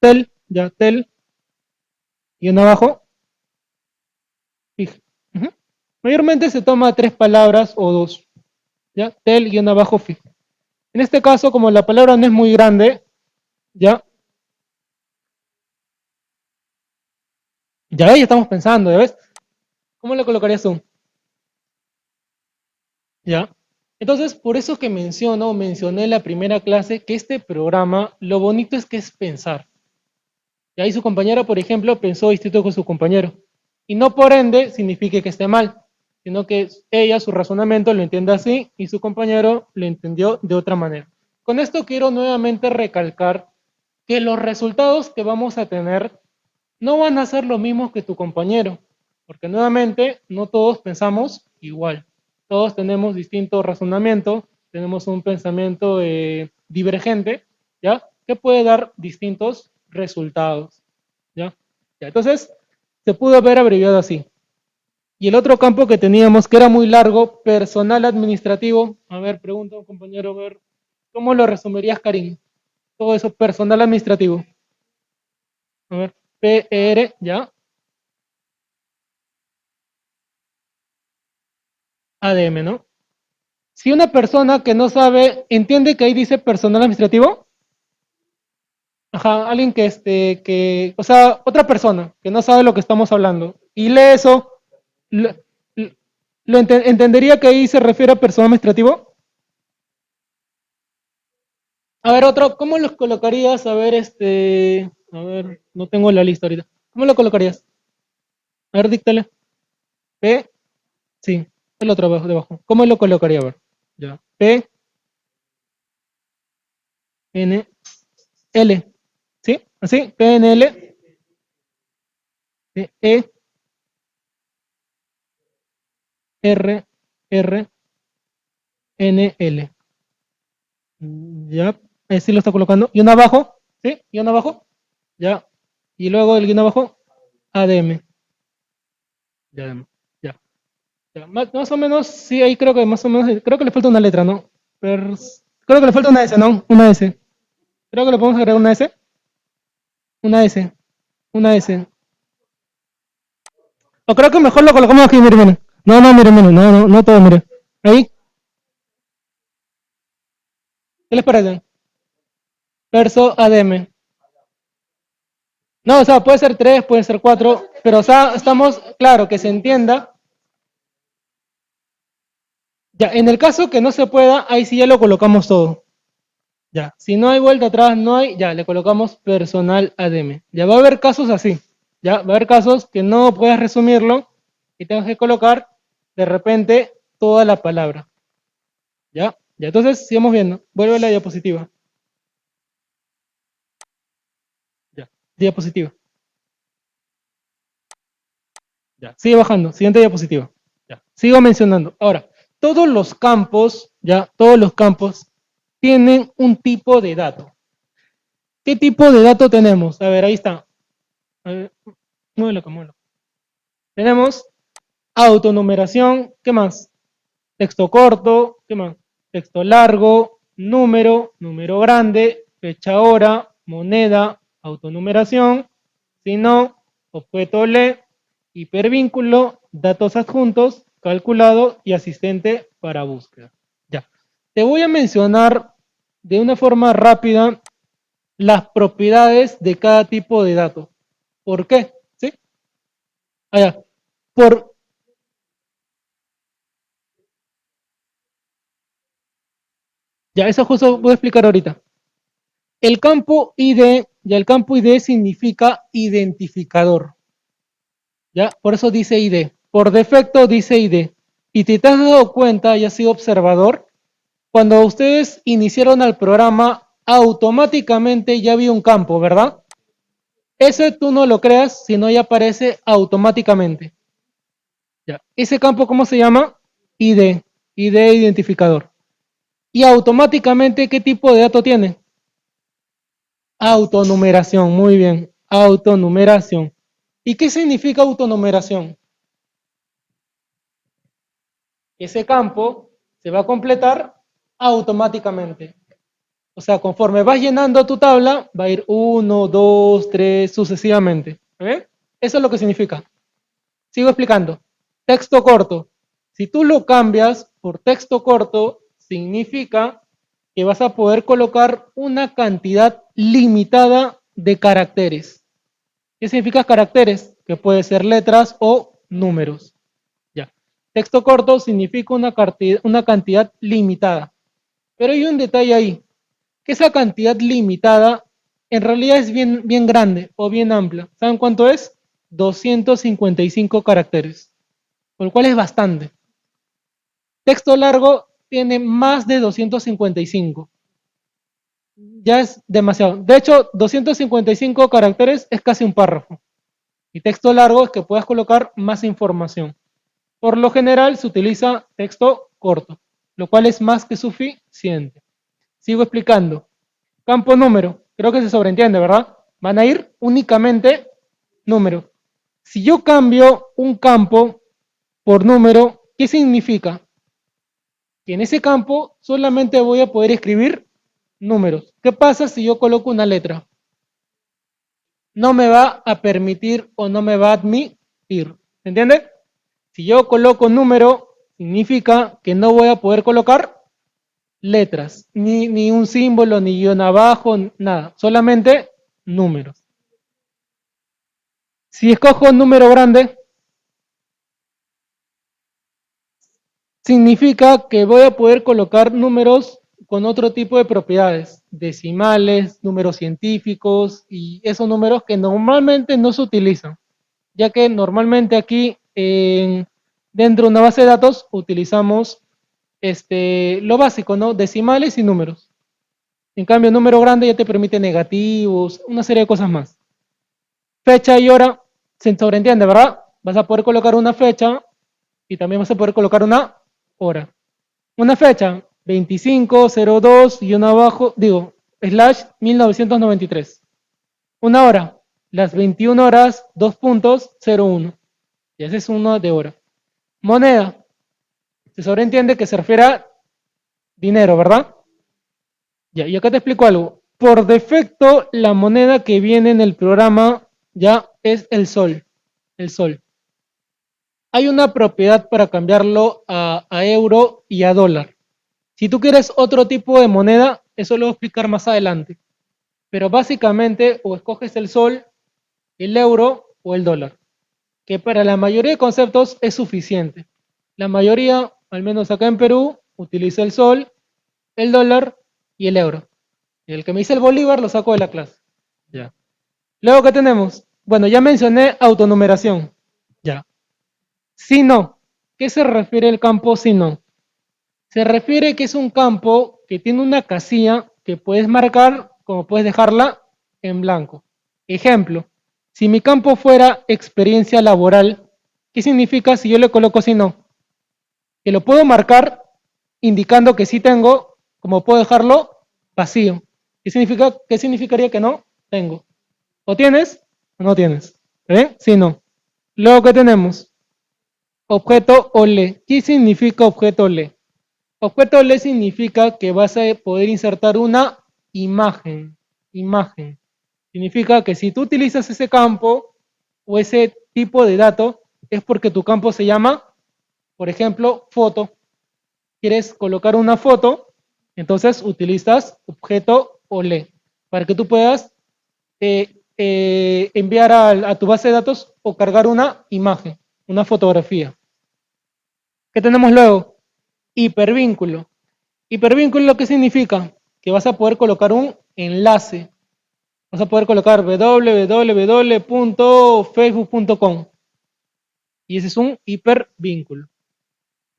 tel, ya, tel, y en abajo, fij. Ujú. Mayormente se toma 3 palabras o 2, ya, tel, y en abajo, fij. En este caso, como la palabra no es muy grande, ya, ya estamos pensando, ¿ya ves? ¿Cómo le colocarías tú? ¿Ya? Entonces, por eso que mencioné en la primera clase que este programa, lo bonito es que es pensar. Y ahí su compañera, por ejemplo, pensó distinto con su compañero. Y no por ende signifique que esté mal, sino que ella, su razonamiento lo entiende así y su compañero lo entendió de otra manera. Con esto quiero nuevamente recalcar que los resultados que vamos a tener no van a ser los mismos que tu compañero, porque nuevamente no todos pensamos igual. Todos tenemos distinto razonamiento, tenemos un pensamiento divergente, ¿ya? Que puede dar distintos resultados, ¿ya? Ya, entonces, se pudo haber abreviado así. Y el otro campo que teníamos, que era muy largo, personal administrativo. A ver, pregunta un compañero, a ver, ¿cómo lo resumirías, Karim? Todo eso, personal administrativo. A ver, PR, ¿ya? ADM, ¿no? Si una persona que no sabe, entiende que ahí dice personal administrativo, ajá, alguien o sea, otra persona que no sabe lo que estamos hablando y lee eso, lo, entendería que ahí se refiere a personal administrativo. A ver, otro, ¿cómo los colocarías? A ver, a ver, no tengo la lista ahorita. ¿Cómo lo colocarías? A ver, díctale. P, sí, el otro abajo, debajo. ¿Cómo lo colocaría? A ver, ya. P, N, L, ¿sí? ¿Así? P, N, L, E, R, R, N, L. Ya, sí lo está colocando. Y uno abajo, ¿sí? Y uno abajo, ya. Y luego el guión abajo, ADM. Ya, ya. Ya. Más o menos, sí, ahí creo que más o menos, creo que le falta una letra, ¿no? Creo que le falta una S, ¿no? Una S. Creo que le podemos agregar una S. Una S. Una S. O creo que mejor lo colocamos aquí, mire, mire. No, no, mire, mire, no, no, no todo, mire. Ahí, ¿qué les parece? Verso ADM. No, o sea, puede ser 3, puede ser 4, pero o sea, estamos, claro, que se entienda. Ya, en el caso que no se pueda, ahí sí ya lo colocamos todo. Ya, si no hay vuelta atrás, no hay, ya, le colocamos personal ADM. Ya va a haber casos así. Ya, va a haber casos que no puedes resumirlo y tengas que colocar de repente toda la palabra. Ya, ya, entonces sigamos viendo. Vuelve a la diapositiva. Ya, diapositiva. Ya, sigue bajando. Siguiente diapositiva. Ya, sigo mencionando. Ahora, todos los campos, ya, todos los campos tienen un tipo de dato. ¿Qué tipo de dato tenemos? A ver, ahí está. A ver, muévelo, muévelo. Tenemos autonumeración, ¿qué más? Texto corto, ¿qué más? Texto largo, número, número grande, fecha hora, moneda, autonumeración, si no, objeto le, hipervínculo, datos adjuntos, calculado y asistente para búsqueda. Ya. Te voy a mencionar de una forma rápida las propiedades de cada tipo de dato. ¿Por qué? ¿Sí? Allá. Por, ya, eso justo voy a explicar ahorita. El campo ID, ya el campo ID significa identificador. ¿Ya? Por eso dice ID. Por defecto dice ID. Y si te has dado cuenta y has sido observador, cuando ustedes iniciaron el programa, automáticamente ya había un campo, ¿verdad? Ese tú no lo creas, sino ya aparece automáticamente. ¿Ya? Ese campo, ¿cómo se llama? ID. ID identificador. Y automáticamente, ¿qué tipo de dato tiene? Autonumeración, muy bien. Autonumeración. ¿Y qué significa autonumeración? Ese campo se va a completar automáticamente. O sea, conforme vas llenando tu tabla, va a ir 1, 2, 3, sucesivamente. ¿Ok? Eso es lo que significa. Sigo explicando. Texto corto. Si tú lo cambias por texto corto, significa que vas a poder colocar una cantidad limitada de caracteres. ¿Qué significa caracteres? Que puede ser letras o números. Ya. Texto corto significa una cantidad limitada. Pero hay un detalle ahí, que esa cantidad limitada en realidad es bien grande o bien amplia. ¿Saben cuánto es? 255 caracteres, por lo cual es bastante. Texto largo tiene más de 255. Ya es demasiado. De hecho, 255 caracteres es casi un párrafo. Y texto largo es que puedas colocar más información. Por lo general se utiliza texto corto, lo cual es más que suficiente. Sigo explicando. Campo número. Creo que se sobreentiende, ¿verdad? Van a ir únicamente número. Si yo cambio un campo por número, ¿qué significa? Que en ese campo solamente voy a poder escribir números. ¿Qué pasa si yo coloco una letra? No me va a permitir o no me va a admitir. ¿Se entiende? Si yo coloco número, significa que no voy a poder colocar letras, ni un símbolo, ni guión abajo, nada, solamente números. Si escojo un número grande, significa que voy a poder colocar números con otro tipo de propiedades, decimales, números científicos y esos números que normalmente no se utilizan, ya que normalmente aquí dentro de una base de datos utilizamos lo básico, ¿no? Decimales y números. En cambio, número grande ya te permite negativos, una serie de cosas más. Fecha y hora se sobreentiende, ¿verdad? Vas a poder colocar una fecha y también vas a poder colocar una hora. Una fecha, 2502 y una abajo, digo, slash 1993. Una hora, las 21 horas, 2.01. Y ese es uno de hora. Moneda, se sobreentiende que se refiere a dinero, ¿verdad? Ya, y acá te explico algo. Por defecto, la moneda que viene en el programa ya es el sol. El sol. Hay una propiedad para cambiarlo a euro y a dólar. Si tú quieres otro tipo de moneda, eso lo voy a explicar más adelante. Pero básicamente o escoges el sol, el euro o el dólar, que para la mayoría de conceptos es suficiente. La mayoría, al menos acá en Perú, utiliza el sol, el dólar y el euro. Y el que me dice el bolívar lo saco de la clase. Ya. Luego, ¿qué tenemos? Bueno, ya mencioné autonumeración. Ya. Si no, ¿qué se refiere el campo si no? Se refiere que es un campo que tiene una casilla que puedes marcar como puedes dejarla en blanco. Ejemplo, si mi campo fuera experiencia laboral, ¿qué significa si yo le coloco si no? Que lo puedo marcar indicando que sí tengo, como puedo dejarlo vacío. ¿Qué significaría que no tengo? ¿O tienes o no tienes? ¿Eh? Sí, no. Luego, ¿qué tenemos? Objeto OLE. ¿Qué significa objeto OLE? Objeto OLE significa que vas a poder insertar una imagen. Imagen. Significa que si tú utilizas ese campo o ese tipo de dato, es porque tu campo se llama, por ejemplo, foto. Quieres colocar una foto, entonces utilizas objeto OLE para que tú puedas enviar a tu base de datos o cargar una imagen, una fotografía. ¿Qué tenemos luego? Hipervínculo. Hipervínculo, ¿qué significa? Que vas a poder colocar un enlace. Vas a poder colocar www.facebook.com y ese es un hipervínculo.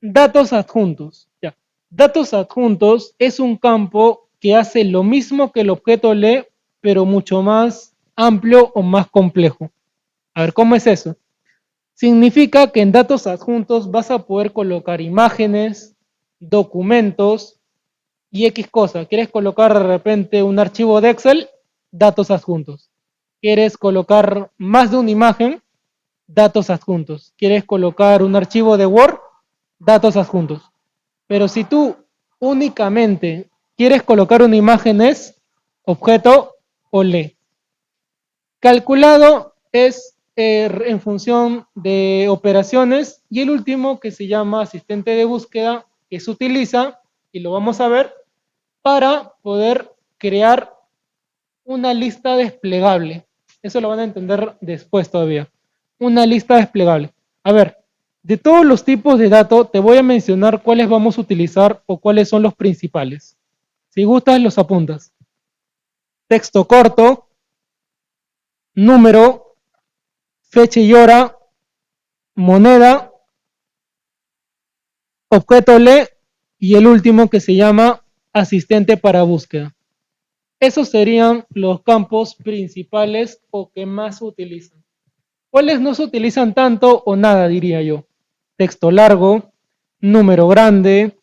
Datos adjuntos. Ya. Datos adjuntos es un campo que hace lo mismo que el objeto lee, pero mucho más amplio o más complejo. A ver, ¿cómo es eso? Significa que en datos adjuntos vas a poder colocar imágenes, documentos y X cosa. ¿Quieres colocar de repente un archivo de Excel? Datos adjuntos. ¿Quieres colocar más de una imagen? Datos adjuntos. ¿Quieres colocar un archivo de Word? Datos adjuntos. Pero si tú únicamente quieres colocar una imagen es objeto OLE. Calculado es en función de operaciones y el último que se llama asistente de búsqueda que se utiliza, y lo vamos a ver, para poder crear una lista desplegable. Eso lo van a entender después todavía. Una lista desplegable. A ver, de todos los tipos de datos te voy a mencionar cuáles vamos a utilizar o cuáles son los principales. Si gustas, los apuntas. Texto corto, número, fecha y hora, moneda, objeto le y el último que se llama asistente para búsqueda. Esos serían los campos principales o que más se utilizan. ¿Cuáles no se utilizan tanto o nada, diría yo? Texto largo, número grande,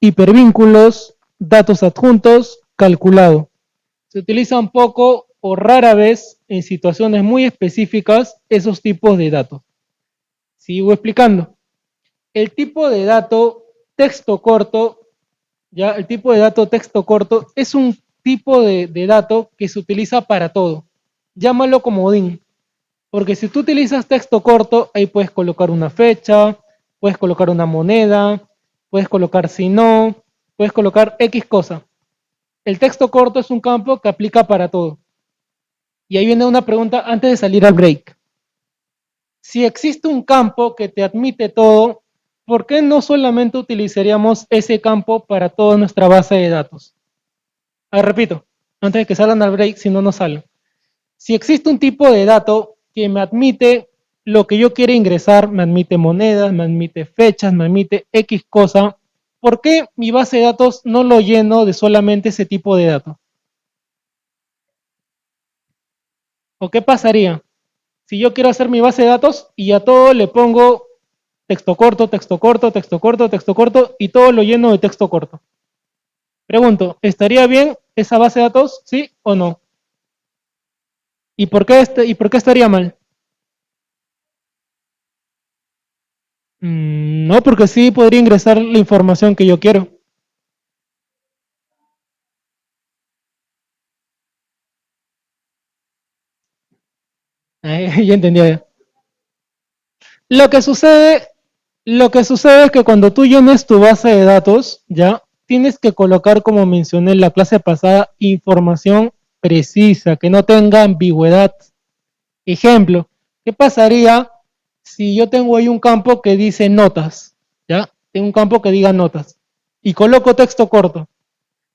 hipervínculos, datos adjuntos, calculado. Se utilizan poco o rara vez en situaciones muy específicas esos tipos de datos. Sigo explicando. El tipo de dato texto corto, ya el tipo de dato texto corto es un tipo de dato que se utiliza para todo. Llámalo comodín. Porque si tú utilizas texto corto, ahí puedes colocar una fecha, puedes colocar una moneda, puedes colocar si no, puedes colocar X cosa. El texto corto es un campo que aplica para todo. Y ahí viene una pregunta antes de salir al break. Si existe un campo que te admite todo, ¿por qué no solamente utilizaríamos ese campo para toda nuestra base de datos? Repito, antes de que salgan al break, si no, no salen. Si existe un tipo de dato que me admite lo que yo quiero ingresar, me admite monedas, me admite fechas, me admite X cosa, ¿por qué mi base de datos no lo lleno de solamente ese tipo de datos? ¿O qué pasaría si yo quiero hacer mi base de datos y a todo le pongo texto corto, texto corto, texto corto, texto corto y todo lo lleno de texto corto? Pregunto, ¿estaría bien esa base de datos? ¿Sí o no? ¿Y por qué estaría mal? No, porque sí podría ingresar la información que yo quiero. Ya entendí. Ya. Lo que sucede, lo que sucede es que cuando tú llenes tu base de datos, ya tienes que colocar, como mencioné en la clase pasada, información precisa, que no tenga ambigüedad. Ejemplo, ¿qué pasaría si yo tengo ahí un campo que dice notas? ¿Ya? Tengo un campo que diga notas y coloco texto corto.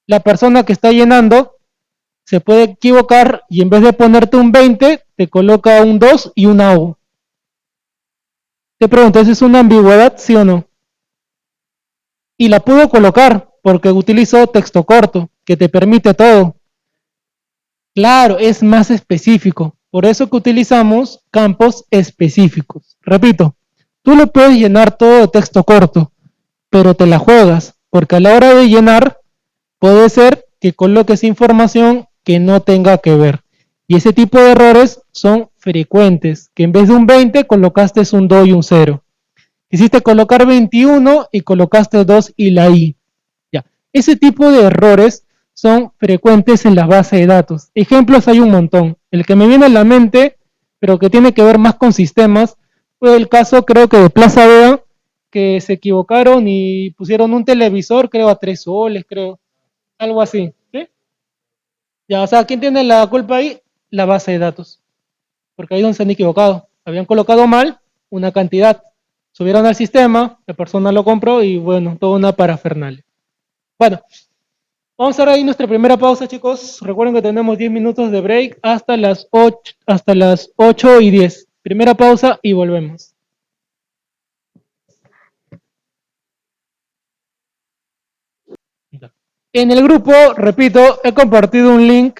La persona que está llenando se puede equivocar y en vez de ponerte un 20, te coloca un 2 y una U. Te pregunto, ¿esa es una ambigüedad, sí o no? Y la puedo colocar porque utilizo texto corto, que te permite todo. Claro, es más específico. Por eso que utilizamos campos específicos. Repito, tú lo puedes llenar todo de texto corto, pero te la juegas, porque a la hora de llenar puede ser que coloques información que no tenga que ver. Y ese tipo de errores son frecuentes, que en vez de un 20 colocaste un 2 y un 0. Quisiste colocar 21 y colocaste 2 y la I. Ya. Ese tipo de errores son frecuentes en la base de datos. Ejemplos hay un montón. El que me viene a la mente, pero que tiene que ver más con sistemas, fue el caso creo que de Plaza Vea, que se equivocaron y pusieron un televisor, creo a 3 soles, creo, algo así. ¿Sí? Ya, o sea, ¿quién tiene la culpa ahí? La base de datos. Porque ahí es donde se han equivocado. Habían colocado mal una cantidad. Subieron al sistema, la persona lo compró y bueno, toda una parafernalia. Bueno, vamos a hacer ahí nuestra primera pausa, chicos. Recuerden que tenemos 10 minutos de break hasta las 8 y 10. Primera pausa y volvemos. En el grupo, repito, he compartido un link.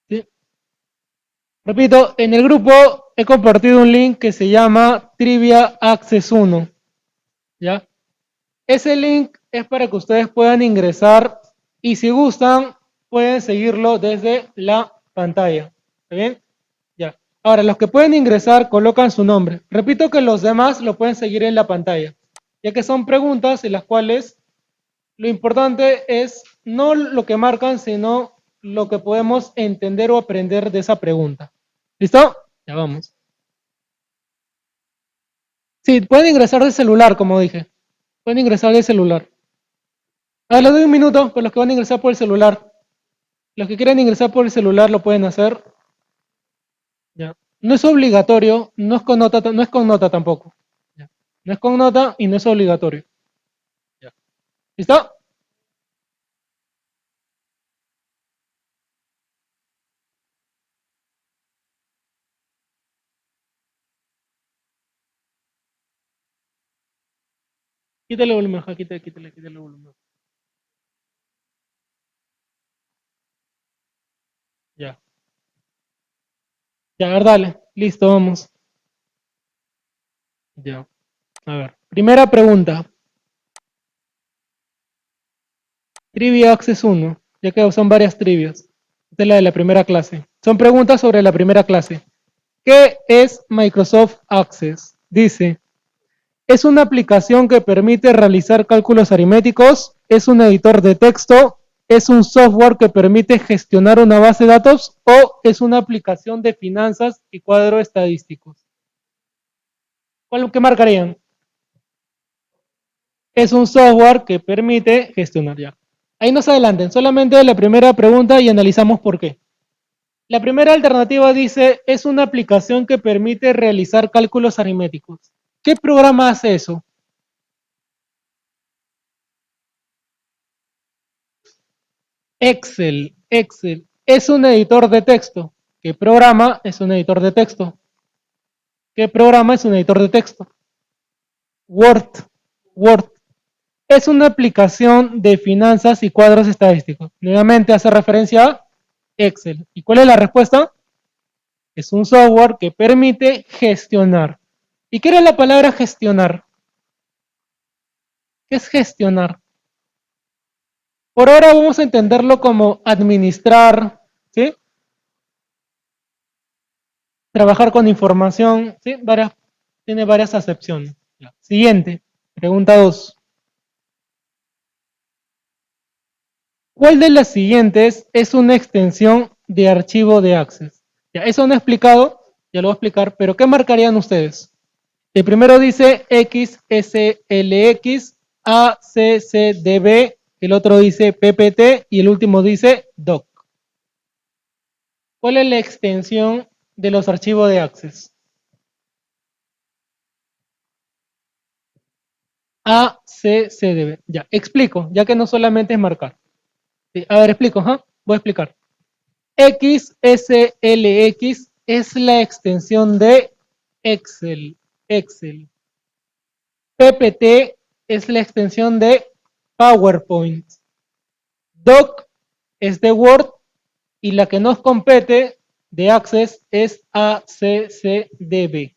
¿Sí? Repito, en el grupo he compartido un link que se llama Trivia Access 1. ¿Ya? Ese link es para que ustedes puedan ingresar y si gustan pueden seguirlo desde la pantalla. ¿Está bien? Ya. Ahora, los que pueden ingresar colocan su nombre. Repito que los demás lo pueden seguir en la pantalla, ya que son preguntas en las cuales Lo importante es no lo que marcan, sino lo que podemos entender o aprender de esa pregunta. ¿Listo? Ya vamos. Sí, pueden ingresar de celular, como dije. Pueden ingresar de celular. Ah, les doy un minuto para los que van a ingresar por el celular. Los que quieran ingresar por el celular lo pueden hacer. Ya. No es obligatorio, no es con nota tampoco. Ya. No es con nota y no es obligatorio. Ya. ¿Listo? Quítale el volumen, ja, quítale el volumen. Ya. Ya, a ver, dale. Listo, vamos. Ya. A ver. Primera pregunta. Trivia Access 1. Ya que son varias trivias. Esta es la de la primera clase. Son preguntas sobre la primera clase. ¿Qué es Microsoft Access? Dice, es una aplicación que permite realizar cálculos aritméticos, es un editor de texto, es un software que permite gestionar una base de datos o es una aplicación de finanzas y cuadros estadísticos. ¿Cuál que marcarían? Es un software que permite gestionar ya. Ahí no se adelanten, solamente la primera pregunta y analizamos por qué. La primera alternativa dice, es una aplicación que permite realizar cálculos aritméticos. ¿Qué programa hace eso? Excel, Excel. Es un editor de texto. ¿Qué programa es un editor de texto? ¿Qué programa es un editor de texto? Word, Word. Es una aplicación de finanzas y cuadros estadísticos. Nuevamente hace referencia a Excel. ¿Y cuál es la respuesta? Es un software que permite gestionar. ¿Y qué era la palabra gestionar? ¿Qué es gestionar? Por ahora vamos a entenderlo como administrar, ¿sí? Trabajar con información, ¿sí? Tiene varias acepciones. Siguiente, pregunta 2. ¿Cuál de las siguientes es una extensión de archivo de Access? Ya, eso no he explicado, ya lo voy a explicar, pero ¿qué marcarían ustedes? El primero dice XSLX, ACCDB, el otro dice PPT y el último dice DOC. ¿Cuál es la extensión de los archivos de Access? ACCDB. Ya, explico, ya que no solamente es marcar. Sí, a ver, explico, ¿huh? Voy a explicar. XSLX es la extensión de Excel. Excel. PPT es la extensión de PowerPoint. Doc es de Word y la que nos compete de Access es ACCDB.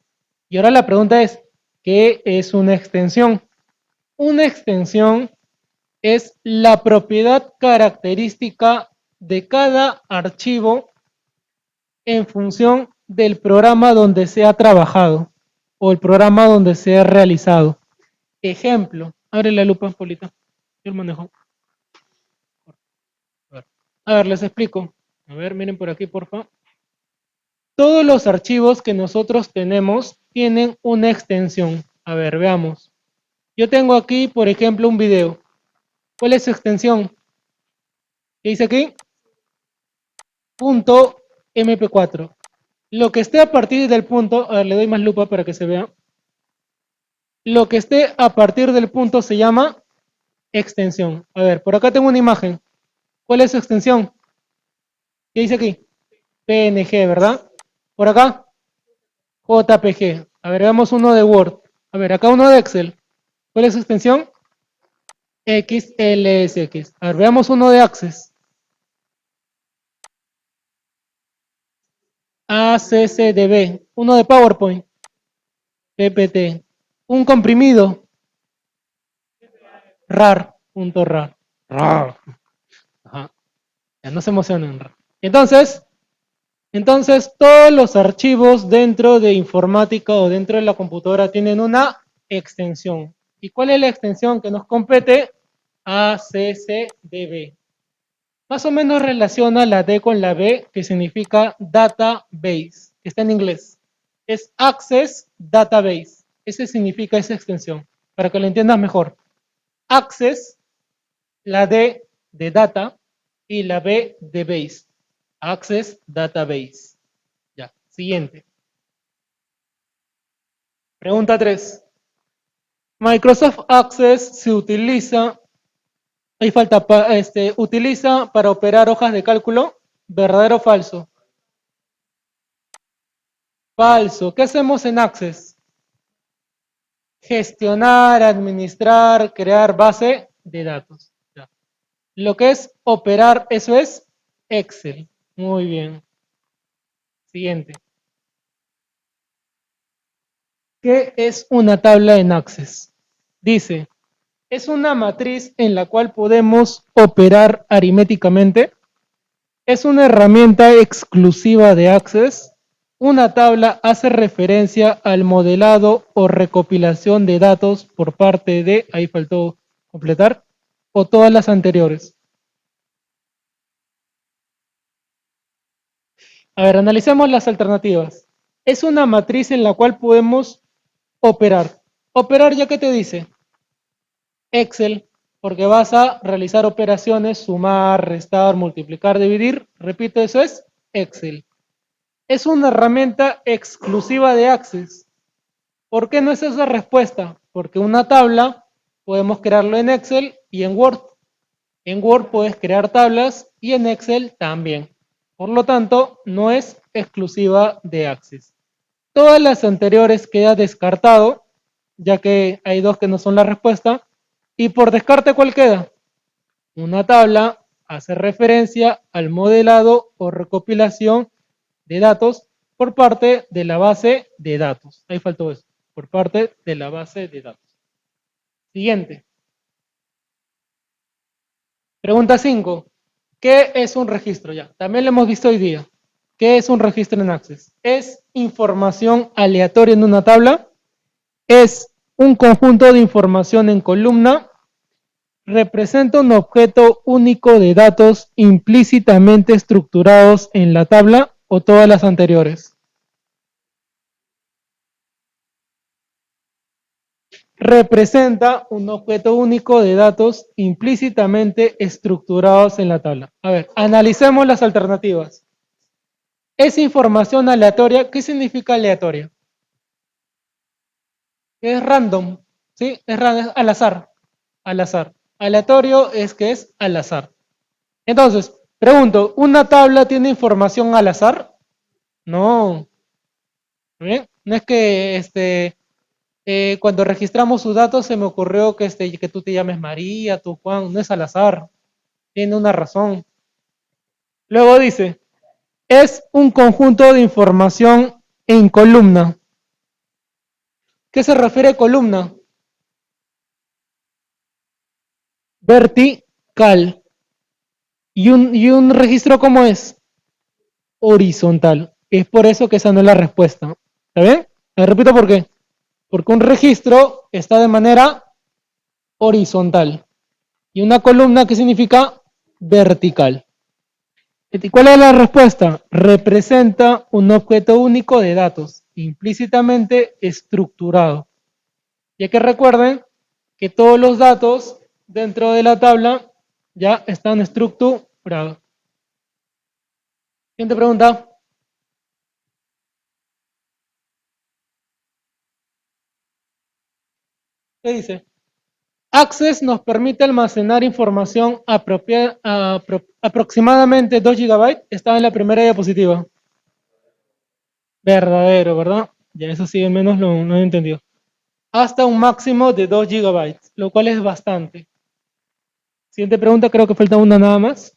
Y ahora la pregunta es, ¿qué es una extensión? Una extensión es la propiedad característica de cada archivo en función del programa donde se ha trabajado o el programa donde se ha realizado. Ejemplo, abre la lupa, Polita. Yo lo manejo. A ver, les explico. A ver, miren por aquí, por favor. Todos los archivos que nosotros tenemos tienen una extensión. A ver, veamos. Yo tengo aquí, por ejemplo, un video. ¿Cuál es su extensión? ¿Qué dice aquí? Punto MP4. Lo que esté a partir del punto, a ver, le doy más lupa para que se vea. Lo que esté a partir del punto se llama extensión. A ver, por acá tengo una imagen. ¿Cuál es su extensión? ¿Qué dice aquí? PNG, ¿verdad? Por acá, JPG. A ver, veamos uno de Word. A ver, acá uno de Excel. ¿Cuál es su extensión? XLSX. A ver, veamos uno de Access. ACCDB. Uno de PowerPoint. PPT. Un comprimido. RAR. Punto RAR. RAR. Ajá. Ya no se emocionen. RAR. Entonces, todos los archivos dentro de informática o dentro de la computadora tienen una extensión. ¿Y cuál es la extensión que nos compete? A, C, C, D, B. Más o menos relaciona la D con la B, que significa database, que está en inglés. Es Access Database. Ese significa esa extensión, para que lo entiendas mejor. Access, la D de data y la B de base. Access Database. Ya, siguiente. Pregunta 3. Microsoft Access se utiliza, ahí falta, utiliza para operar hojas de cálculo, ¿verdadero o falso? Falso. ¿Qué hacemos en Access? Gestionar, administrar, crear base de datos. Ya. Lo que es operar, eso es Excel. Muy bien. Siguiente. ¿Qué es una tabla en Access? Dice, es una matriz en la cual podemos operar aritméticamente. Es una herramienta exclusiva de Access. Una tabla hace referencia al modelado o recopilación de datos por parte de, ahí faltó completar, o todas las anteriores. A ver, analicemos las alternativas. Es una matriz en la cual podemos operar. Operar, ¿ya qué te dice? Excel, porque vas a realizar operaciones, sumar, restar, multiplicar, dividir. Repito, eso es Excel. Es una herramienta exclusiva de Access. ¿Por qué no es esa respuesta? Porque una tabla podemos crearlo en Excel y en Word. En Word puedes crear tablas y en Excel también. Por lo tanto, no es exclusiva de Access. Todas las anteriores queda descartado, ya que hay dos que no son la respuesta. Y por descarte, ¿cuál queda? Una tabla hace referencia al modelado o recopilación de datos por parte de la base de datos. Ahí faltó eso, por parte de la base de datos. Siguiente. Pregunta 5. ¿Qué es un registro? Ya, también lo hemos visto hoy día. ¿Qué es un registro en Access? Es información aleatoria en una tabla. Es un conjunto de información en columna. Representa un objeto único de datos implícitamente estructurados en la tabla o todas las anteriores. Representa un objeto único de datos implícitamente estructurados en la tabla. A ver, analicemos las alternativas. Es información aleatoria. ¿Qué significa aleatoria? Es random, ¿sí? Es al azar. Al azar. Aleatorio es que es al azar. Entonces, pregunto, ¿una tabla tiene información al azar? No. ¿Bien? No es que cuando registramos sus datos se me ocurrió que tú te llames María, tú Juan, no es al azar, tiene una razón. Luego dice, es un conjunto de información en columna. ¿Qué se refiere a columna? Vertical. ¿Y un registro cómo es? Horizontal. Es por eso que esa no es la respuesta. ¿Está bien? Me repito por qué. Porque un registro está de manera horizontal. Y una columna, ¿qué significa? Vertical. ¿Y cuál es la respuesta? Representa un objeto único de datos, implícitamente estructurado. Ya que recuerden que todos los datos dentro de la tabla ya están estructurados. Siguiente pregunta. ¿Qué dice? Access nos permite almacenar información aproximadamente 2 GB. Estaba en la primera diapositiva. Verdadero, ¿verdad? Ya eso sí, al menos no he entendido. Hasta un máximo de 2 GB, lo cual es bastante. Siguiente pregunta, creo que falta una nada más.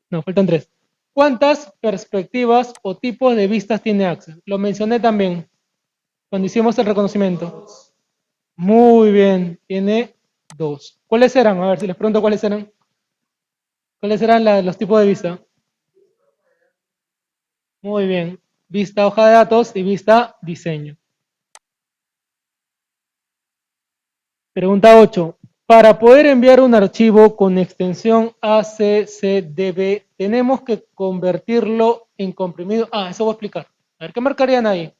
No, faltan 3. ¿Cuántas perspectivas o tipos de vistas tiene Access? Lo mencioné también cuando hicimos el reconocimiento. Muy bien, tiene 2. ¿Cuáles eran? A ver si les pregunto cuáles eran. ¿Cuáles eran los tipos de vista? Muy bien. Vista hoja de datos y vista diseño. Pregunta 8. Para poder enviar un archivo con extensión ACCDB, tenemos que convertirlo en comprimido. Ah, eso voy a explicar. A ver, ¿qué marcarían ahí?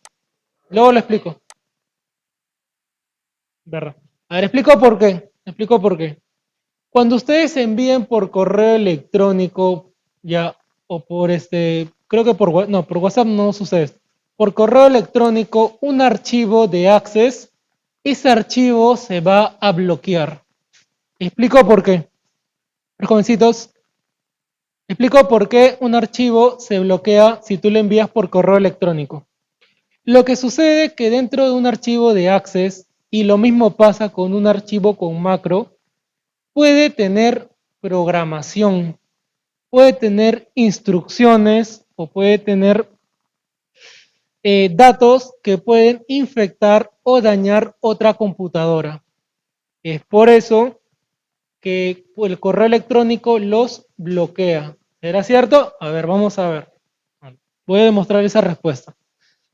Luego lo explico. ¿Verdad? A ver, explico por qué. Explico por qué. Cuando ustedes envíen por correo electrónico, ya, o por creo que no, por WhatsApp no sucede esto. Por correo electrónico, un archivo de Access, ese archivo se va a bloquear. Explico por qué. Jovencitos, explico por qué un archivo se bloquea si tú lo envías por correo electrónico. Lo que sucede es que dentro de un archivo de Access, y lo mismo pasa con un archivo con macro, puede tener programación, puede tener instrucciones o puede tener datos que pueden infectar o dañar otra computadora. Es por eso que el correo electrónico los bloquea. ¿Será cierto? A ver, vamos a ver. Voy a demostrar esa respuesta.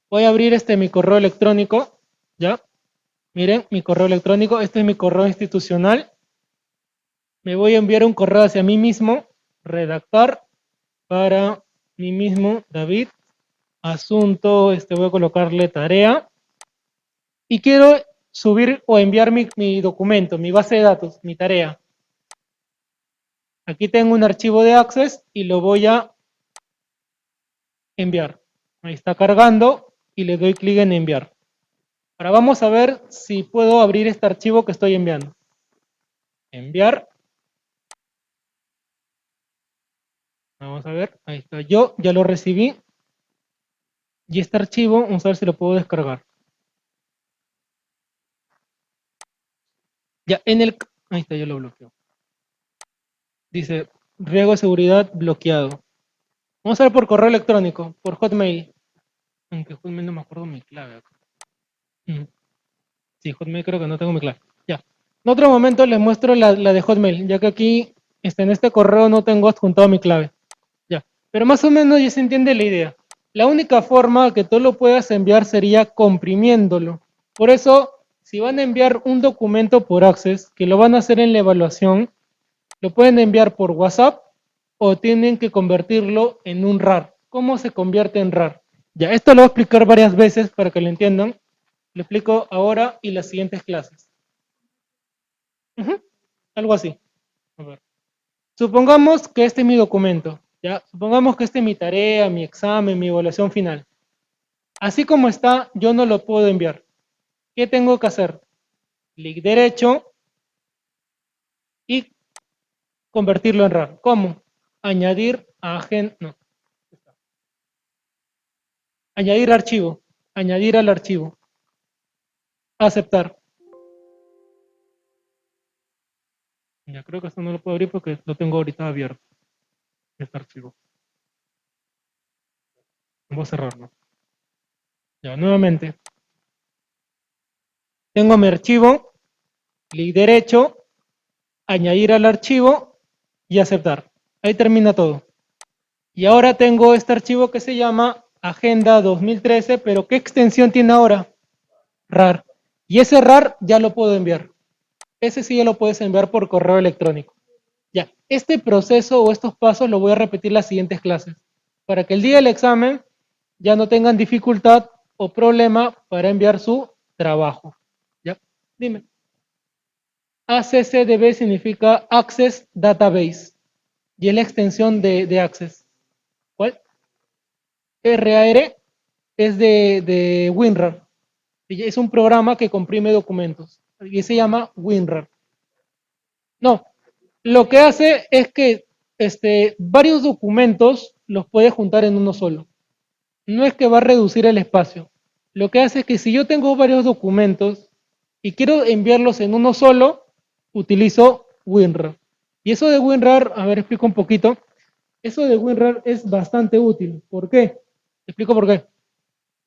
Voy a abrir mi correo electrónico. ¿Ya? Miren, mi correo electrónico. Este es mi correo institucional. Me voy a enviar un correo hacia mí mismo. Redactar para mí mismo, David. Asunto, voy a colocarle tarea. Y quiero subir o enviar mi documento, mi base de datos, mi tarea. Aquí tengo un archivo de Access y lo voy a enviar. Ahí está cargando y le doy clic en enviar. Ahora vamos a ver si puedo abrir este archivo que estoy enviando. Enviar. Vamos a ver, ahí está. Yo ya lo recibí. Y este archivo, vamos a ver si lo puedo descargar. Ya, ahí está, yo lo bloqueo. Dice, riesgo de seguridad bloqueado. Vamos a ver por correo electrónico, por Hotmail. Aunque Hotmail no me acuerdo mi clave. Sí, Hotmail creo que no tengo mi clave. Ya. En otro momento les muestro la de Hotmail, ya que aquí en este correo no tengo adjuntado mi clave. Ya. Pero más o menos ya se entiende la idea. La única forma que tú lo puedas enviar sería comprimiéndolo. Por eso, si van a enviar un documento por Access, que lo van a hacer en la evaluación, lo pueden enviar por WhatsApp o tienen que convertirlo en un RAR. ¿Cómo se convierte en RAR? Ya, esto lo voy a explicar varias veces para que lo entiendan. Lo explico ahora y las siguientes clases. Algo así. A ver. Supongamos que este es mi documento. ¿Ya? Supongamos que este es mi tarea, mi examen, mi evaluación final. Así como está, yo no lo puedo enviar. ¿Qué tengo que hacer? Clic derecho y convertirlo en RAR. ¿Cómo? Añadir agente. No. Añadir archivo. Añadir al archivo. Aceptar. Ya creo que esto no lo puedo abrir porque lo tengo ahorita abierto. Este archivo. Vamos a cerrarlo. Ya, nuevamente. Tengo mi archivo. Clic derecho. Añadir al archivo y aceptar. Ahí termina todo. Y ahora tengo este archivo que se llama Agenda 2013, pero ¿qué extensión tiene ahora? RAR. Y ese RAR ya lo puedo enviar. Ese sí ya lo puedes enviar por correo electrónico. Ya, este proceso o estos pasos lo voy a repetir en las siguientes clases, para que el día del examen ya no tengan dificultad o problema para enviar su trabajo. ¿Ya? Dime. ACCDB significa Access Database y es la extensión de Access. ¿Cuál? RAR es de WinRAR. Es un programa que comprime documentos y se llama WinRAR. No, lo que hace es que varios documentos los puede juntar en uno solo. No es que va a reducir el espacio. Lo que hace es que si yo tengo varios documentos y quiero enviarlos en uno solo, utilizo WinRAR. Y eso de WinRAR, a ver, explico un poquito. Eso de WinRAR es bastante útil. ¿Por qué? Explico por qué.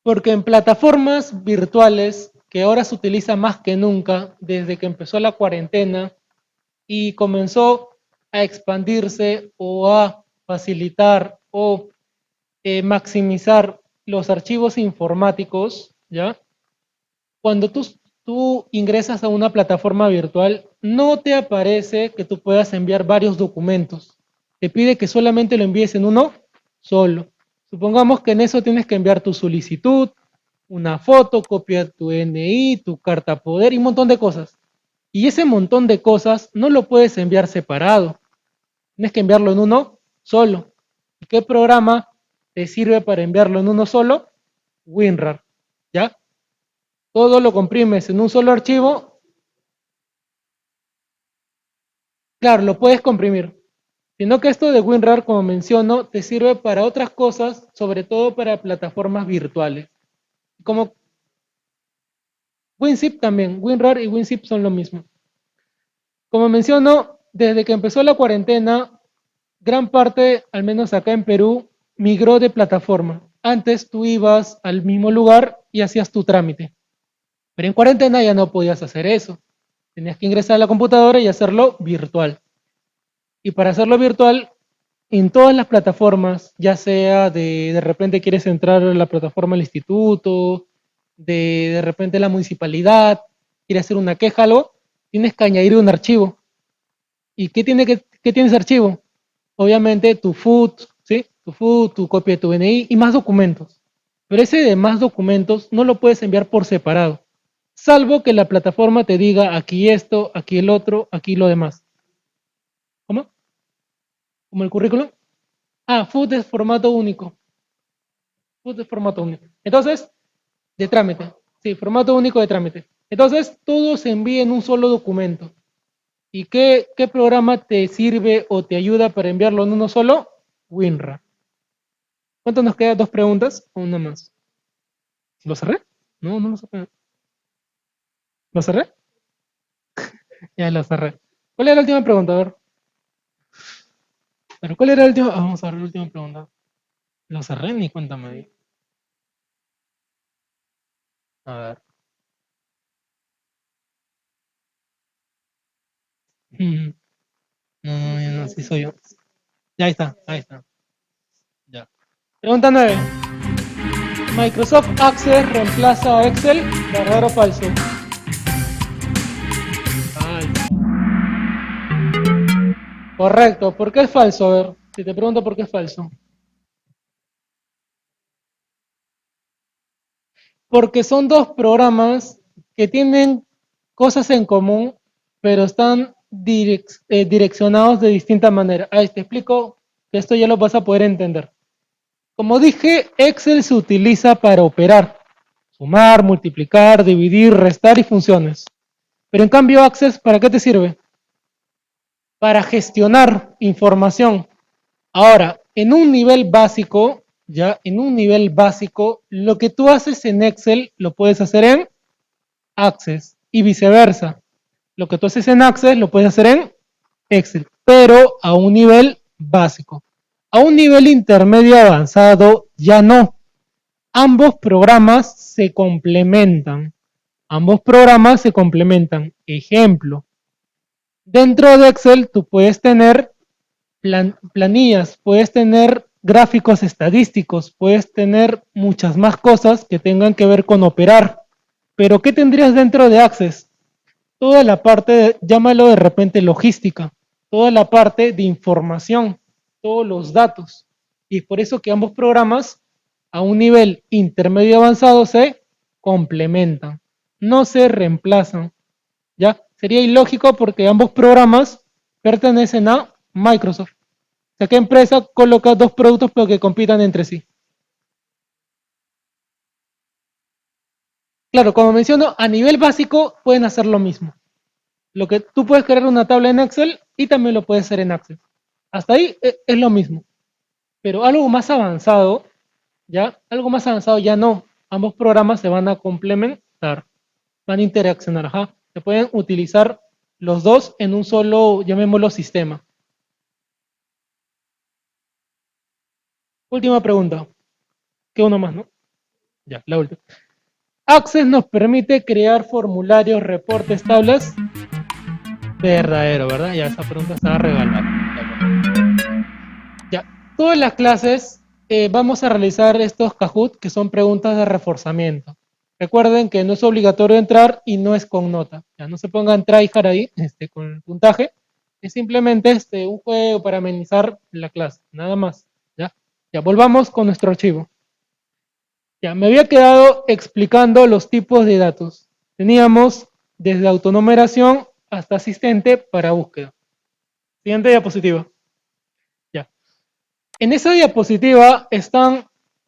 Porque en plataformas virtuales, que ahora se utiliza más que nunca desde que empezó la cuarentena y comenzó a expandirse o a facilitar o maximizar los archivos informáticos, ¿ya? Cuando tú tú ingresas a una plataforma virtual, no te aparece que tú puedas enviar varios documentos. Te pide que solamente lo envíes en uno solo. Supongamos que en eso tienes que enviar tu solicitud, una foto, copia de tu NI, tu carta poder y un montón de cosas. Y ese montón de cosas no lo puedes enviar separado. Tienes que enviarlo en uno solo. ¿Y qué programa te sirve para enviarlo en uno solo? WinRAR. ¿Ya? Todo lo comprimes en un solo archivo. Claro, lo puedes comprimir. Sino que esto de WinRAR, como menciono, te sirve para otras cosas, sobre todo para plataformas virtuales. Como WinZip también. WinRAR y WinZip son lo mismo. Como menciono, desde que empezó la cuarentena, gran parte, al menos acá en Perú, migró de plataforma. Antes tú ibas al mismo lugar y hacías tu trámite. Pero en cuarentena ya no podías hacer eso. Tenías que ingresar a la computadora y hacerlo virtual. Y para hacerlo virtual, en todas las plataformas, ya sea de repente quieres entrar a la plataforma del instituto, de repente la municipalidad, quieres hacer una queja, algo, tienes que añadir un archivo. ¿Y qué tiene ese archivo? Obviamente tu FUT, ¿sí? Tu FUT, tu copia de tu DNI y más documentos. Pero ese de más documentos no lo puedes enviar por separado, salvo que la plataforma te diga aquí esto, aquí el otro, aquí lo demás. ¿Cómo? ¿Como el currículum? Ah, FUT es formato único. FUT es formato único. Entonces, de trámite. Sí, formato único de trámite. Entonces, todo se envía en un solo documento. ¿Y qué programa te sirve o te ayuda para enviarlo en uno solo? WinRAR. ¿Cuánto nos queda? ¿Dos preguntas o una más? ¿Lo cerré? No, no lo cerré. ¿Lo cerré? Ya lo cerré. ¿Cuál era la última pregunta? A ver. ¿Pero cuál era la última? Vamos a ver la última pregunta. ¿Lo cerré? Ni cuenta me di. A ver. Mm, No, no, ya no, sí soy yo. Ya ahí está, ahí está. Ya. Pregunta 9. Microsoft Access reemplaza a Excel, ¿verdadero o falso? Falso. Correcto. ¿Por qué es falso? A ver, si te pregunto por qué es falso. Porque son dos programas que tienen cosas en común, pero están direccionados de distinta manera. Ahí te explico que esto ya lo vas a poder entender. Como dije, Excel se utiliza para operar, sumar, multiplicar, dividir, restar y funciones. Pero en cambio, Access, ¿para qué te sirve? Para gestionar información. Ahora, en un nivel básico, ya en un nivel básico, lo que tú haces en Excel lo puedes hacer en Access y viceversa. Lo que tú haces en Access lo puedes hacer en Excel, pero a un nivel básico. A un nivel intermedio avanzado ya no. Ambos programas se complementan. Ambos programas se complementan. Ejemplo, dentro de Excel tú puedes tener planillas, puedes tener gráficos estadísticos, puedes tener muchas más cosas que tengan que ver con operar. Pero ¿qué tendrías dentro de Access? Toda la parte, llámalo de repente logística, toda la parte de información, todos los datos. Y es por eso que ambos programas a un nivel intermedio avanzado se complementan, no se reemplazan. ¿Ya? Sería ilógico porque ambos programas pertenecen a Microsoft. O sea, ¿qué empresa coloca dos productos pero que compitan entre sí? Claro, como menciono, a nivel básico pueden hacer lo mismo. Lo que tú puedes crear una tabla en Excel y también lo puedes hacer en Access. Hasta ahí es lo mismo. Pero algo más avanzado, ya, algo más avanzado ya no. Ambos programas se van a complementar, van a interaccionar, ajá. Se pueden utilizar los dos en un solo, llamémoslo sistema. Última pregunta. ¿Qué uno más, no? Ya, la última. Access nos permite crear formularios, reportes, tablas. Verdadero, ¿verdad? Ya esa pregunta estaba regalada. Ya, todas las clases vamos a realizar estos Kahoot, que son preguntas de reforzamiento. Recuerden que no es obligatorio entrar y no es con nota. Ya no se pongan tryhard ahí con el puntaje. Es simplemente un juego para amenizar la clase, nada más. ¿Ya? Ya volvamos con nuestro archivo. Ya, me había quedado explicando los tipos de datos. Teníamos desde autonumeración hasta asistente para búsqueda. Siguiente diapositiva. Ya. En esa diapositiva están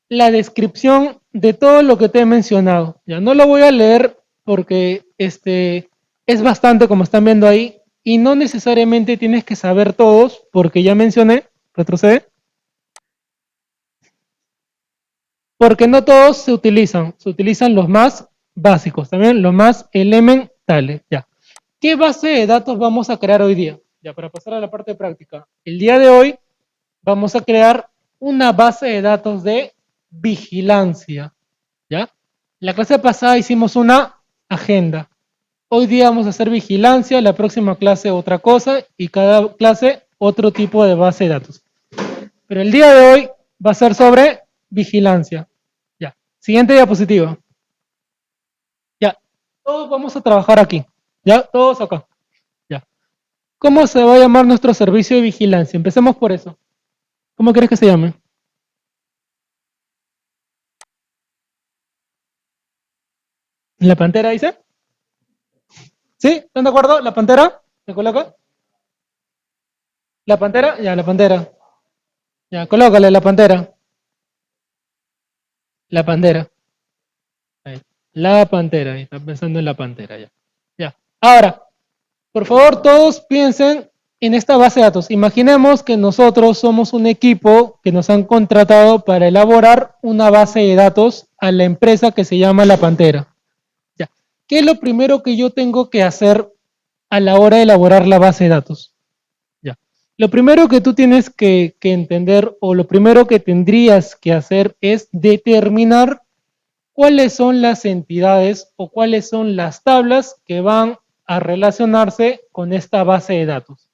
la descripción de todo lo que te he mencionado. Ya no lo voy a leer porque es bastante como están viendo ahí y no necesariamente tienes que saber todos porque ya mencioné, retrocede, porque no todos se utilizan los más básicos, también los más elementales. Ya. ¿Qué base de datos vamos a crear hoy día? Ya, para pasar a la parte práctica. El día de hoy vamos a crear una base de datos de vigilancia. ¿Ya? La clase pasada hicimos una agenda. Hoy día vamos a hacer vigilancia, la próxima clase otra cosa y cada clase otro tipo de base de datos. Pero el día de hoy va a ser sobre vigilancia. Ya. Siguiente diapositiva. Ya. Todos vamos a trabajar aquí. Ya, todos acá. Ya. ¿Cómo se va a llamar nuestro servicio de vigilancia? Empecemos por eso. ¿Cómo quieres que se llame? ¿La pantera dice? ¿Sí? ¿Están de acuerdo? ¿La pantera? ¿Se coloca? ¿La pantera? Ya, la pantera. Ya, colócale la pantera. La pantera. Ahí. La pantera. Ahí está pensando en la pantera ya. Ya. Ahora, por favor, todos piensen en esta base de datos. Imaginemos que nosotros somos un equipo que nos han contratado para elaborar una base de datos a la empresa que se llama La Pantera. Ya. ¿Qué es lo primero que yo tengo que hacer a la hora de elaborar la base de datos? Ya. Lo primero que tú tienes que entender o lo primero que tendrías que hacer es determinar cuáles son las entidades o cuáles son las tablas que van a relacionarse con esta base de datos.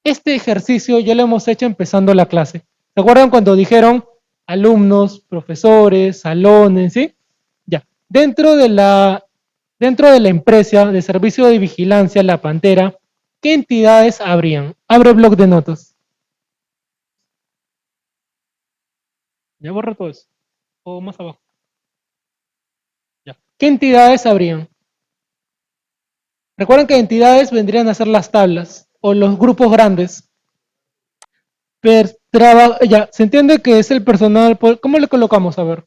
Este ejercicio ya lo hemos hecho empezando la clase. ¿Se acuerdan cuando dijeron alumnos, profesores, salones, sí? Ya. Dentro de la empresa de servicio de vigilancia, La Pantera, ¿qué entidades habrían? Abre blog de notas. Ya borra todo eso. O más abajo. Ya. ¿Qué entidades habrían? Recuerden que entidades vendrían a ser las tablas o los grupos grandes. Ya, se entiende que es el personal. ¿Cómo le colocamos? A ver.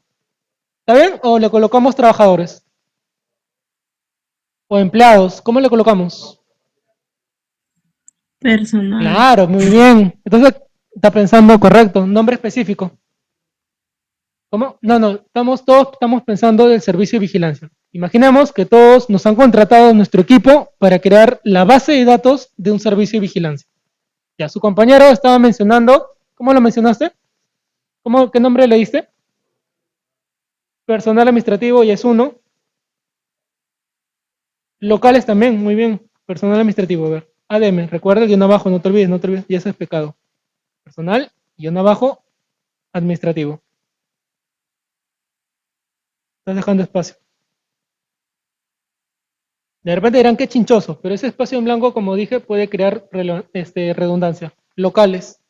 ¿Está bien? ¿O le colocamos trabajadores? ¿O empleados? ¿Cómo le colocamos? Personal. Claro, muy bien. Entonces, está pensando correcto. Nombre específico. ¿Cómo? No, no, todos estamos pensando del servicio de vigilancia. Imaginemos que todos nos han contratado en nuestro equipo para crear la base de datos de un servicio de vigilancia. Ya, su compañero estaba mencionando, ¿cómo lo mencionaste? ¿Qué nombre le diste? Personal administrativo y es uno. Locales también, muy bien. Personal administrativo, a ver. ADM, recuerda el guión abajo, no te olvides, no te olvides, y eso es pecado. Personal, guión abajo, administrativo. Estás dejando espacio. De repente dirán que chinchoso, pero ese espacio en blanco, como dije, puede crear redundancia. Locales,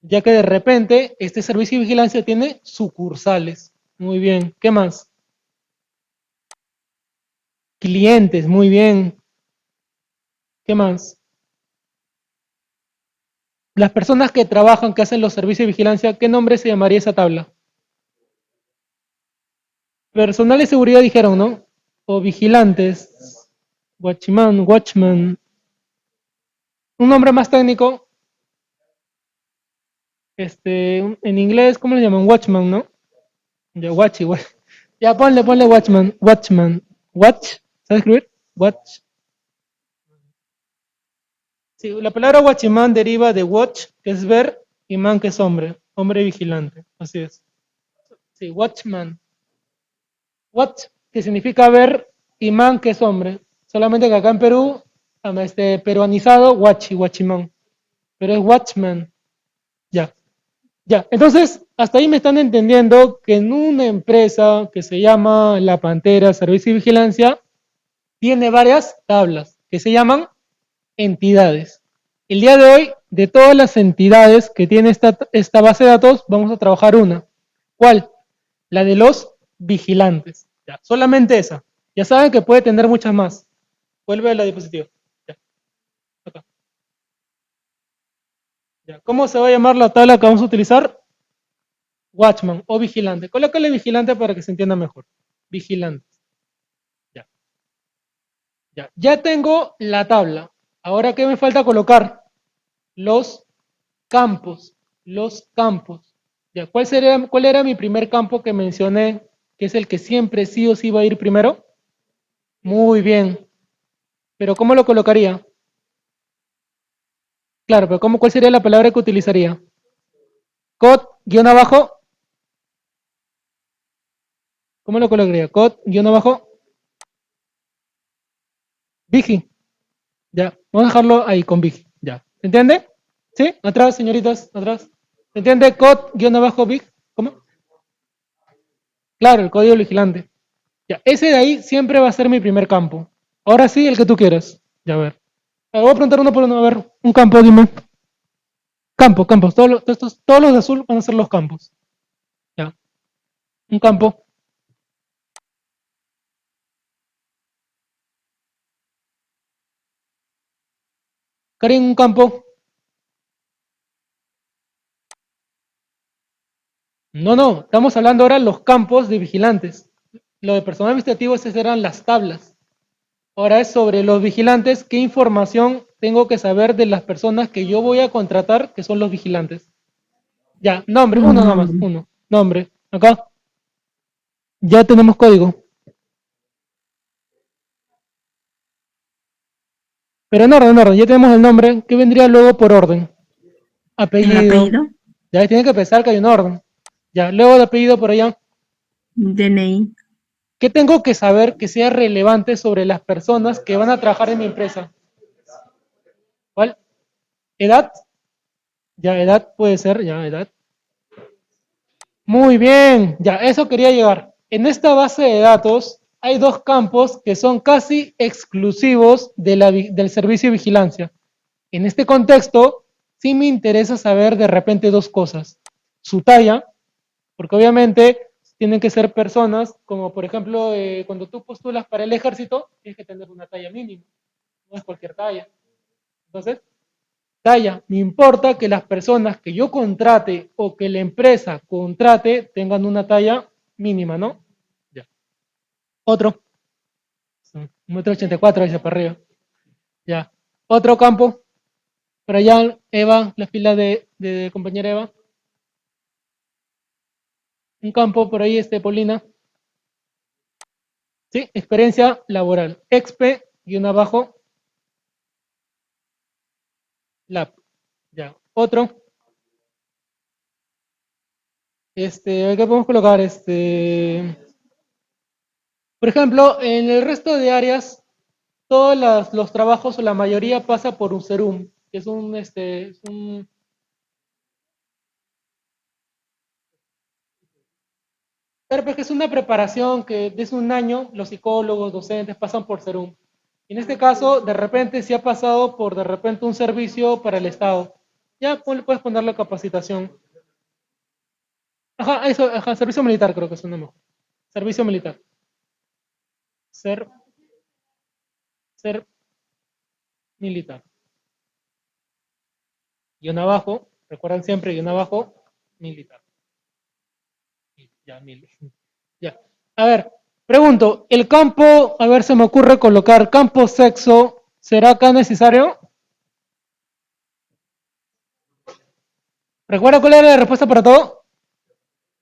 ya que de repente este servicio de vigilancia tiene sucursales. Muy bien. ¿Qué más? Clientes, muy bien. ¿Qué más? Las personas que trabajan, que hacen los servicios de vigilancia, ¿qué nombre se llamaría esa tabla? Personal de seguridad dijeron, ¿no? O vigilantes, watchman. Un nombre más técnico, en inglés, ¿cómo le llaman? Watchman, ¿no? Ya, Ya, ponle watchman. Watch, ¿sabes escribir? Watch. Sí, la palabra watchman deriva de watch, que es ver, y man, que es hombre vigilante. Así es. Sí, watchman. Watch, que significa ver, y man, que es hombre. Solamente que acá en Perú, peruanizado, watchman. Pero es watchman. Ya. Ya, entonces, hasta ahí me están entendiendo que en una empresa que se llama La Pantera Servicio y Vigilancia, tiene varias tablas que se llaman entidades. El día de hoy, de todas las entidades que tiene esta base de datos, vamos a trabajar una. ¿Cuál? La de los vigilantes. Ya, solamente esa. Ya saben que puede tener muchas más. Vuelve a la diapositiva. Ya, acá. Ya. ¿Cómo se va a llamar la tabla que vamos a utilizar? Watchman o vigilante. Colócale vigilante para que se entienda mejor. Vigilante. Ya. Ya tengo la tabla. Ahora, ¿qué me falta colocar? Los campos. Los campos. Ya. ¿Cuál era mi primer campo que mencioné? Que es el que siempre sí o sí va a ir primero. Muy bien. Pero ¿cómo lo colocaría? Claro, pero ¿cuál sería la palabra que utilizaría? Code, guión abajo. ¿Cómo lo colocaría? Code, guión abajo. Vigi. Ya, vamos a dejarlo ahí con Big. Ya. ¿Se entiende? ¿Sí? Atrás, señoritas, atrás. ¿Se entiende? Big. ¿Cómo? Claro, el código vigilante. Ya, ese de ahí siempre va a ser mi primer campo. Ahora sí, el que tú quieras. Ya, a ver. Voy a preguntar uno por uno. A ver, un campo, dime. Campos. Todos los de azul van a ser los campos. Ya. Un campo. Karin, un campo. No. Estamos hablando ahora de los campos de vigilantes. Lo de personal administrativo, esas eran las tablas. Ahora es sobre los vigilantes, qué información tengo que saber de las personas que yo voy a contratar, que son los vigilantes. Ya, nombre, uno nada más, uno. Nombre, acá. Ya tenemos código. Pero en orden, ya tenemos el nombre, que vendría luego por orden. El Apellido. apellido, Ya tiene que pensar que hay un orden. Ya, luego de apellido por allá. DNI, ¿Qué tengo que saber que sea relevante sobre las personas que van a trabajar en mi empresa? ¿Cuál? ¿Edad? Ya, edad puede ser, ya, edad. Muy bien, ya, eso quería llegar. En esta base de datos hay dos campos que son casi exclusivos del servicio de vigilancia. En este contexto, sí me interesa saber de repente dos cosas. Su talla, porque obviamente tienen que ser personas, como por ejemplo, cuando tú postulas para el ejército, tienes que tener una talla mínima, no es cualquier talla. Entonces, talla, me importa que las personas que yo contrate o que la empresa contrate tengan una talla mínima, ¿no? Ya. Otro, 1,84 m dice para arriba. Ya. Otro campo, por allá, Eva, la fila de compañera Eva. Un campo por ahí, Paulina. Sí, experiencia laboral. Expe, guión abajo, lab. Ya. Otro. ¿Qué podemos colocar? Por ejemplo, en el resto de áreas, todos los trabajos o la mayoría pasa por un serum, que pero pues que es una preparación que desde un año los psicólogos, docentes pasan por serum. En este caso, de repente sí ha pasado por de repente un servicio para el Estado. Ya puedes ponerle capacitación. Ajá, eso, ajá, servicio militar creo que es un nombre. Servicio militar. Ser, ser militar. Guión abajo, recuerdan siempre, guión abajo, militar. Ya, mil. Ya. A ver, pregunto, el campo, a ver, se me ocurre colocar campo sexo, ¿será acá necesario? ¿Recuerda cuál era la respuesta para todo?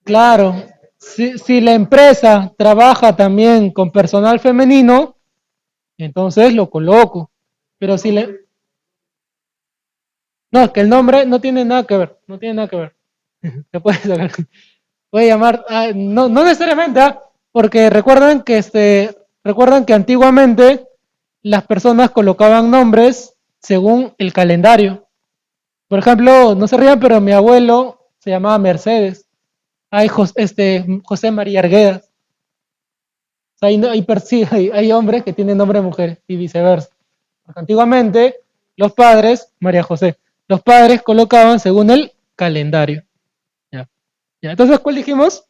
Claro, si la empresa trabaja también con personal femenino, entonces lo coloco. Pero si le... No, es que el nombre no tiene nada que ver, no tiene nada que ver. Se puede sacar. Puede llamar, no necesariamente, porque recuerdan que antiguamente las personas colocaban nombres según el calendario. Por ejemplo, no se rían, pero mi abuelo se llamaba Mercedes. Hay José María Arguedas. O sea, hay hombres que tienen nombre de mujeres y viceversa. Porque antiguamente, los padres, María José, los padres colocaban según el calendario. ¿Ya? ¿Ya? Entonces, ¿cuál dijimos?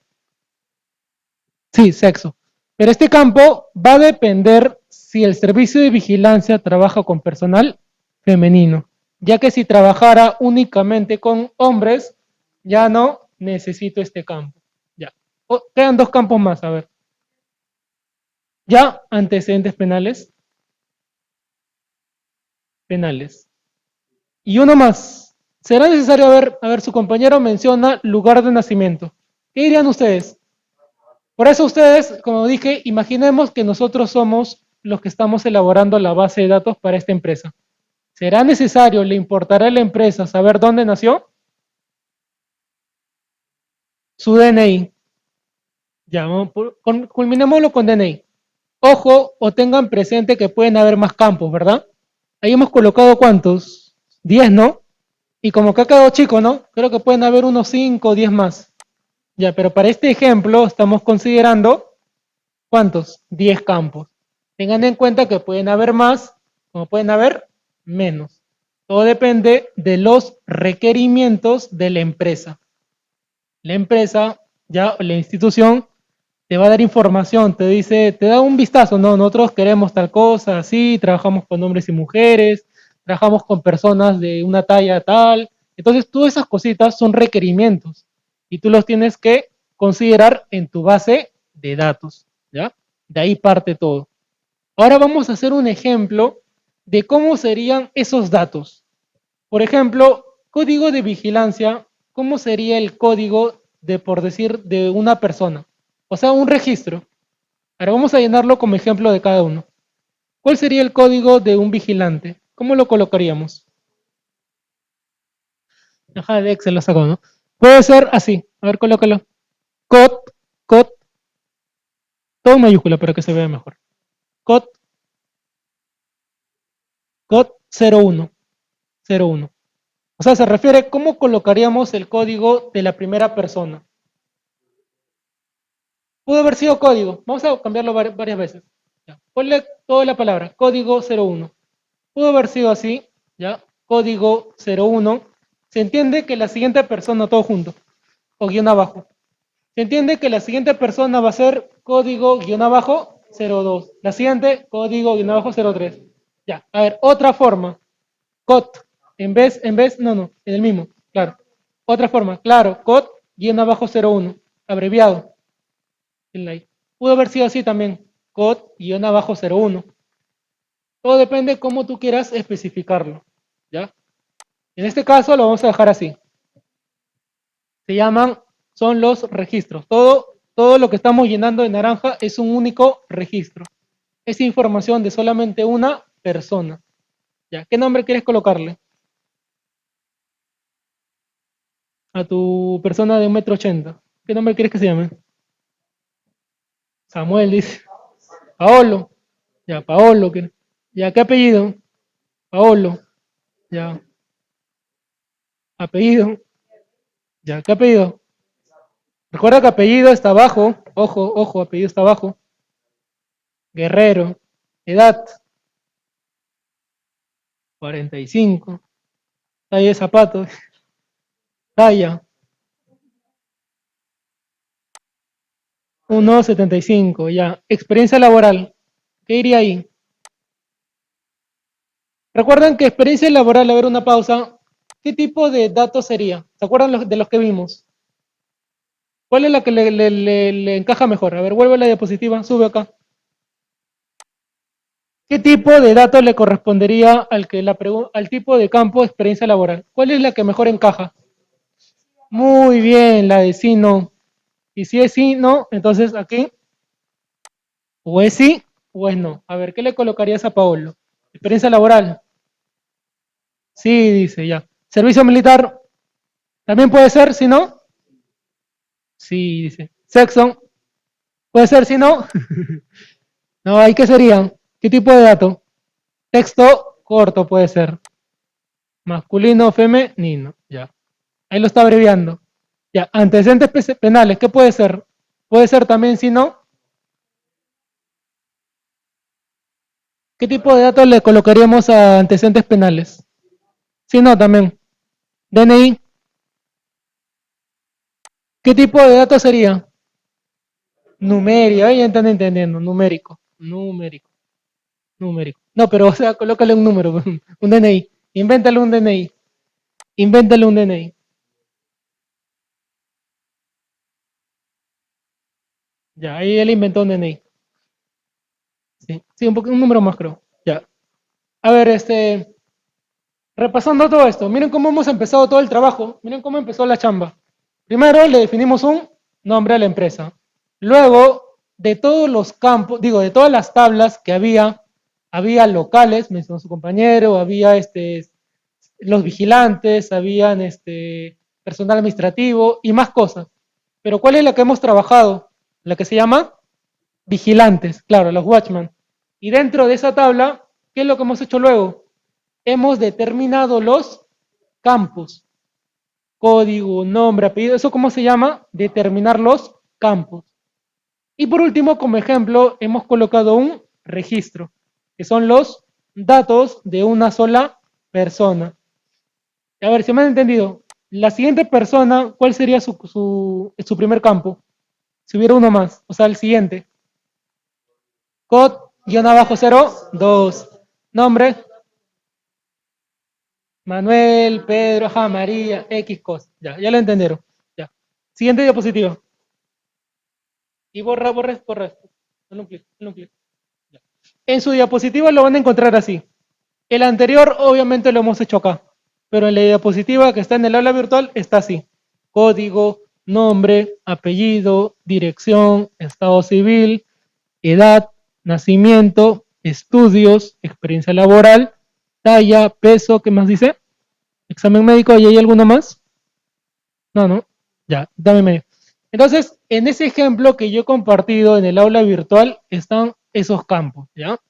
Sí, sexo. Pero este campo va a depender si el servicio de vigilancia trabaja con personal femenino, ya que si trabajara únicamente con hombres, ya no necesito este campo. Ya. Quedan dos campos más, a ver. Ya, antecedentes penales. Penales. Y uno más. Será necesario a ver, su compañero menciona lugar de nacimiento. ¿Qué dirían ustedes? Por eso ustedes, como dije, imaginemos que nosotros somos los que estamos elaborando la base de datos para esta empresa. ¿Será necesario, le importará a la empresa saber dónde nació? Su DNI. Ya, culminémoslo con DNI. Ojo, o tengan presente que pueden haber más campos, ¿verdad? Ahí hemos colocado ¿cuántos? 10, ¿no? Y como que ha quedado chico, ¿no? Creo que pueden haber unos 5 o 10 más. Ya, pero para este ejemplo estamos considerando ¿cuántos? 10 campos. Tengan en cuenta que pueden haber más, como pueden haber menos. Todo depende de los requerimientos de la empresa. La empresa, ya la institución, te va a dar información, te dice, te da un vistazo, no, nosotros queremos tal cosa, así, trabajamos con hombres y mujeres, trabajamos con personas de una talla tal. Entonces, todas esas cositas son requerimientos y tú los tienes que considerar en tu base de datos, ¿ya? De ahí parte todo. Ahora vamos a hacer un ejemplo de cómo serían esos datos. Por ejemplo, código de vigilancia, ¿cómo sería el código de, por decir, de una persona? O sea, un registro. Ahora vamos a llenarlo como ejemplo de cada uno. ¿Cuál sería el código de un vigilante? ¿Cómo lo colocaríamos? Ajá, de Excel lo sacó, ¿no? Puede ser así. A ver, colócalo. COD, COD, todo en mayúscula para que se vea mejor. COD, COD 01, 01. O sea, se refiere cómo colocaríamos el código de la primera persona. Pudo haber sido código. Vamos a cambiarlo varias veces. Ya. Ponle toda la palabra, código 01. Pudo haber sido así, ¿ya? Código 01. Se entiende que la siguiente persona, todo junto, o guión abajo. Se entiende que la siguiente persona va a ser código guión abajo 02. La siguiente, código guión abajo 03. Ya, a ver, otra forma. COT. No, en el mismo, claro. Otra forma, claro, COT guión abajo 01. Abreviado. Pudo haber sido así también. COT guión abajo 01. Todo depende cómo tú quieras especificarlo, ¿ya? En este caso lo vamos a dejar así. Se llaman, son los registros. Todo lo que estamos llenando de naranja es un único registro. Es información de solamente una persona. ¿Ya? ¿Qué nombre quieres colocarle? A tu persona de 1,80 m. ¿Qué nombre quieres que se llame? Samuel dice. Paolo. Ya, Paolo. Ya, ¿qué apellido? Paolo. Ya. Apellido. Ya, ¿qué apellido? Recuerda que apellido está abajo. Ojo, ojo, apellido está abajo. Guerrero. Edad. 45. Talla de zapatos. Talla. 1,75. Ya. Experiencia laboral. ¿Qué iría ahí? Recuerden que experiencia laboral, a ver una pausa. ¿Qué tipo de datos sería? ¿Se acuerdan de los que vimos? ¿Cuál es la que le encaja mejor? A ver, vuelve a la diapositiva, sube acá. ¿Qué tipo de datos le correspondería al tipo de campo de experiencia laboral? ¿Cuál es la que mejor encaja? Muy bien, la de sí, no. Y si es sí, no, entonces aquí o es sí o es no. A ver, ¿qué le colocarías a Paolo? Experiencia laboral. Sí, dice ya. Servicio militar. También puede ser, si no. Sí, dice. Sexo. Puede ser, si no. No, ¿ahí qué serían? ¿Qué tipo de dato? Texto corto puede ser. Masculino, femenino. Ya. Ahí lo está abreviando. Ya, antecedentes penales, ¿qué puede ser? Puede ser también, si no, ¿qué tipo de datos le colocaríamos a antecedentes penales? Si no, también, DNI, ¿qué tipo de datos sería? Numérico, ahí ya están entendiendo, numérico. No, pero o sea, colócale un número, un DNI, invéntale un DNI. Ya, ahí él inventó un DNI. Sí, sí un número más creo. Ya. A ver, repasando todo esto, miren cómo hemos empezado todo el trabajo, miren cómo empezó la chamba. Primero le definimos un nombre a la empresa. Luego, de todos los campos, digo, de todas las tablas que había locales, mencionó su compañero, había los vigilantes, habían personal administrativo y más cosas. Pero ¿cuál es la que hemos trabajado? La que se llama vigilantes, claro, los watchmen. Y dentro de esa tabla, ¿qué es lo que hemos hecho luego? Hemos determinado los campos, código, nombre, apellido, ¿eso cómo se llama? Determinar los campos. Y por último, como ejemplo, hemos colocado un registro, que son los datos de una sola persona. A ver, si me han entendido, la siguiente persona, ¿cuál sería su primer campo? Si hubiera uno más, o sea, el siguiente. Code-02. Nombre, Manuel, Pedro, ajá, María, X cosa. Ya lo entendieron. Ya. Siguiente diapositiva. Y borra esto. Dale un clic, dale un clic. Ya. En su diapositiva lo van a encontrar así. El anterior obviamente lo hemos hecho acá, pero en la diapositiva que está en el aula virtual está así. Código, nombre, apellido, dirección, estado civil, edad, nacimiento, estudios, experiencia laboral, talla, peso, ¿qué más dice? Examen médico, ¿y hay alguno más? No, no. Ya, dame medio. Entonces, en ese ejemplo que yo he compartido en el aula virtual están esos campos, ¿ya?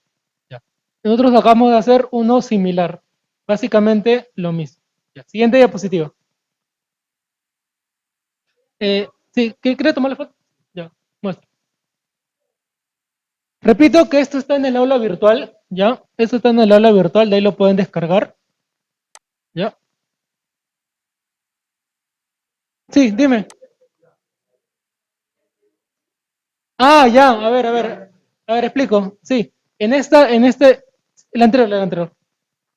Ya. Nosotros acabamos de hacer uno similar. Básicamente lo mismo. Ya. Siguiente diapositiva. Sí, ¿quiere tomar la foto? Ya, muestra. Repito que esto está en el aula virtual, ¿ya? Esto está en el aula virtual, de ahí lo pueden descargar, ¿ya? Sí, dime. Ah, ya, a ver, explico. Sí, el anterior.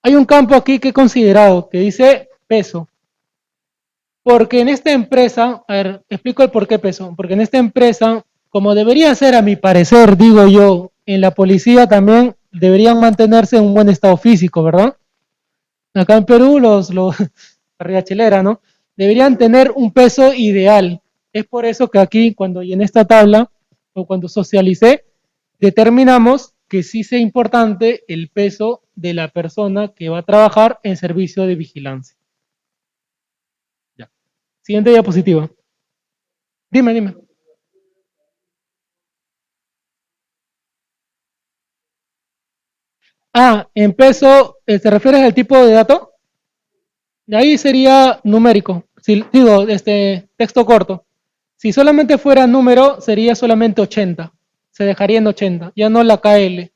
Hay un campo aquí que he considerado que dice peso. Porque en esta empresa, a ver, explico el por qué peso. Porque en esta empresa, como debería ser a mi parecer, digo yo, en la policía también deberían mantenerse en un buen estado físico, ¿verdad? Acá en Perú, la riachilera, ¿no? Deberían tener un peso ideal. Es por eso que aquí, cuando en esta tabla, o cuando socialicé, determinamos que sí sea importante el peso de la persona que va a trabajar en servicio de vigilancia. Ya. Siguiente diapositiva. Dime. Ah, en peso, ¿te refieres al tipo de dato? De ahí sería numérico. Si digo, texto corto. Si solamente fuera número, sería solamente 80. Se dejaría en 80, ya no la KL.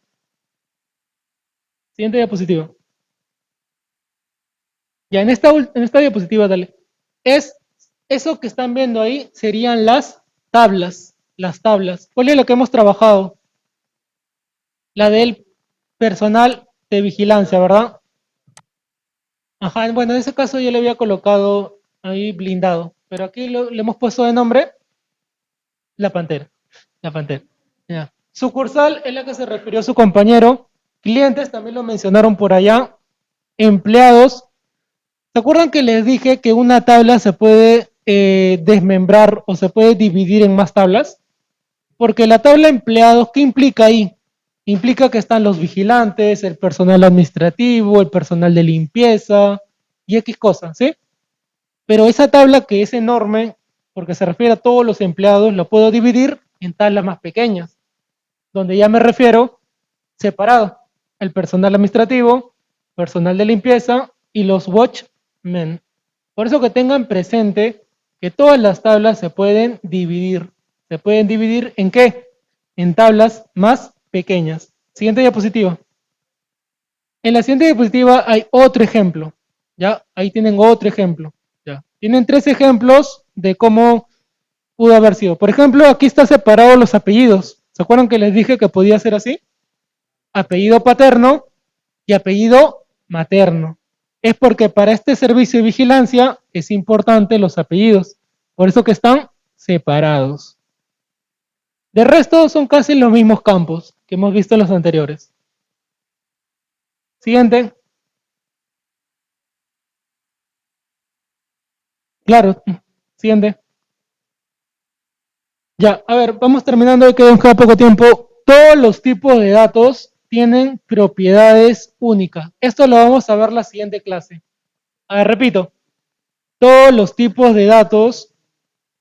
Siguiente diapositiva. Ya en esta diapositiva, dale. Es eso que están viendo ahí, serían las tablas. Las tablas. ¿Cuál es la que hemos trabajado? La del personal de vigilancia, ¿verdad? Ajá, bueno, en ese caso yo le había colocado ahí blindado, pero aquí le hemos puesto de nombre la pantera. La pantera. Ya. Sucursal es la que se refirió su compañero. Clientes también lo mencionaron por allá. Empleados. ¿Se acuerdan que les dije que una tabla se puede desmembrar o se puede dividir en más tablas? Porque la tabla empleados, ¿qué implica ahí? Implica que están los vigilantes, el personal administrativo, el personal de limpieza y X cosas, ¿sí? Pero esa tabla que es enorme, porque se refiere a todos los empleados, la puedo dividir en tablas más pequeñas, donde ya me refiero separado. El personal administrativo, personal de limpieza y los watchmen. Por eso que tengan presente que todas las tablas se pueden dividir. ¿Se pueden dividir en qué? En tablas más pequeñas. Siguiente diapositiva. En la siguiente diapositiva hay otro ejemplo. ¿Ya? Ahí tienen otro ejemplo. ¿Ya? Tienen 3 ejemplos de cómo pudo haber sido. Por ejemplo, aquí está separado los apellidos. ¿Se acuerdan que les dije que podía ser así? Apellido paterno y apellido materno. Es porque para este servicio de vigilancia es importante los apellidos. Por eso que están separados. De resto son casi los mismos campos que hemos visto en los anteriores. Siguiente. Claro. Siguiente. Ya, a ver, vamos terminando, que nos queda poco tiempo. Todos los tipos de datos tienen propiedades únicas. Esto lo vamos a ver en la siguiente clase. A ver, repito. Todos los tipos de datos,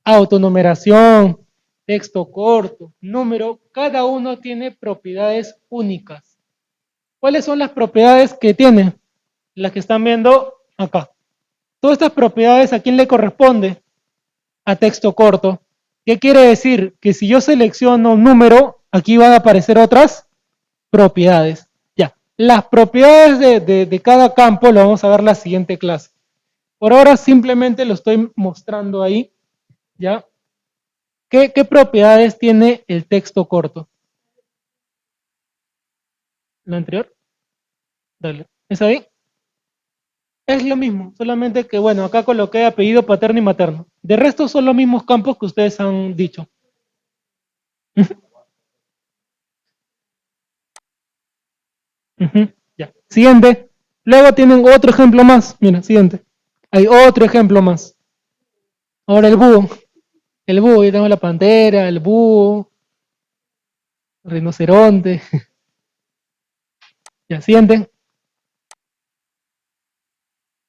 autonumeración, texto corto, número, cada uno tiene propiedades únicas. ¿Cuáles son las propiedades que tiene? Las que están viendo acá. Todas estas propiedades, ¿a quién le corresponde? A texto corto. ¿Qué quiere decir? Que si yo selecciono un número, aquí van a aparecer otras propiedades. Ya, las propiedades de cada campo lo vamos a ver en la siguiente clase. Por ahora simplemente lo estoy mostrando ahí, ¿ya? ¿Qué propiedades tiene el texto corto? ¿Lo anterior? Dale. ¿Es ahí? Es lo mismo, solamente que, bueno, acá coloqué apellido paterno y materno. De resto son los mismos campos que ustedes han dicho. Ya. Siguiente. Luego tienen otro ejemplo más. Mira, siguiente. Hay otro ejemplo más. Ahora el búho. El búho, ya tengo la pantera, el búho, el rinoceronte. Ya, siguiente.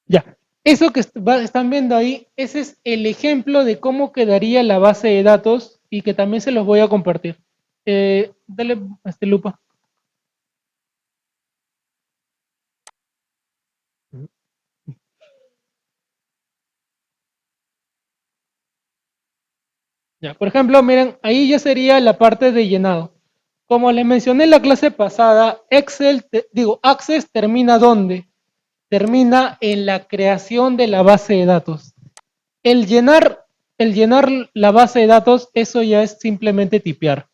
Ya. Eso que están viendo ahí, ese es el ejemplo de cómo quedaría la base de datos y que también se los voy a compartir. Dale a este lupa. Ya, por ejemplo, miren, ahí ya sería la parte de llenado. Como les mencioné en la clase pasada, Access termina ¿dónde? Termina en la creación de la base de datos. El llenar, el llenar la base de datos, eso ya es simplemente tipear.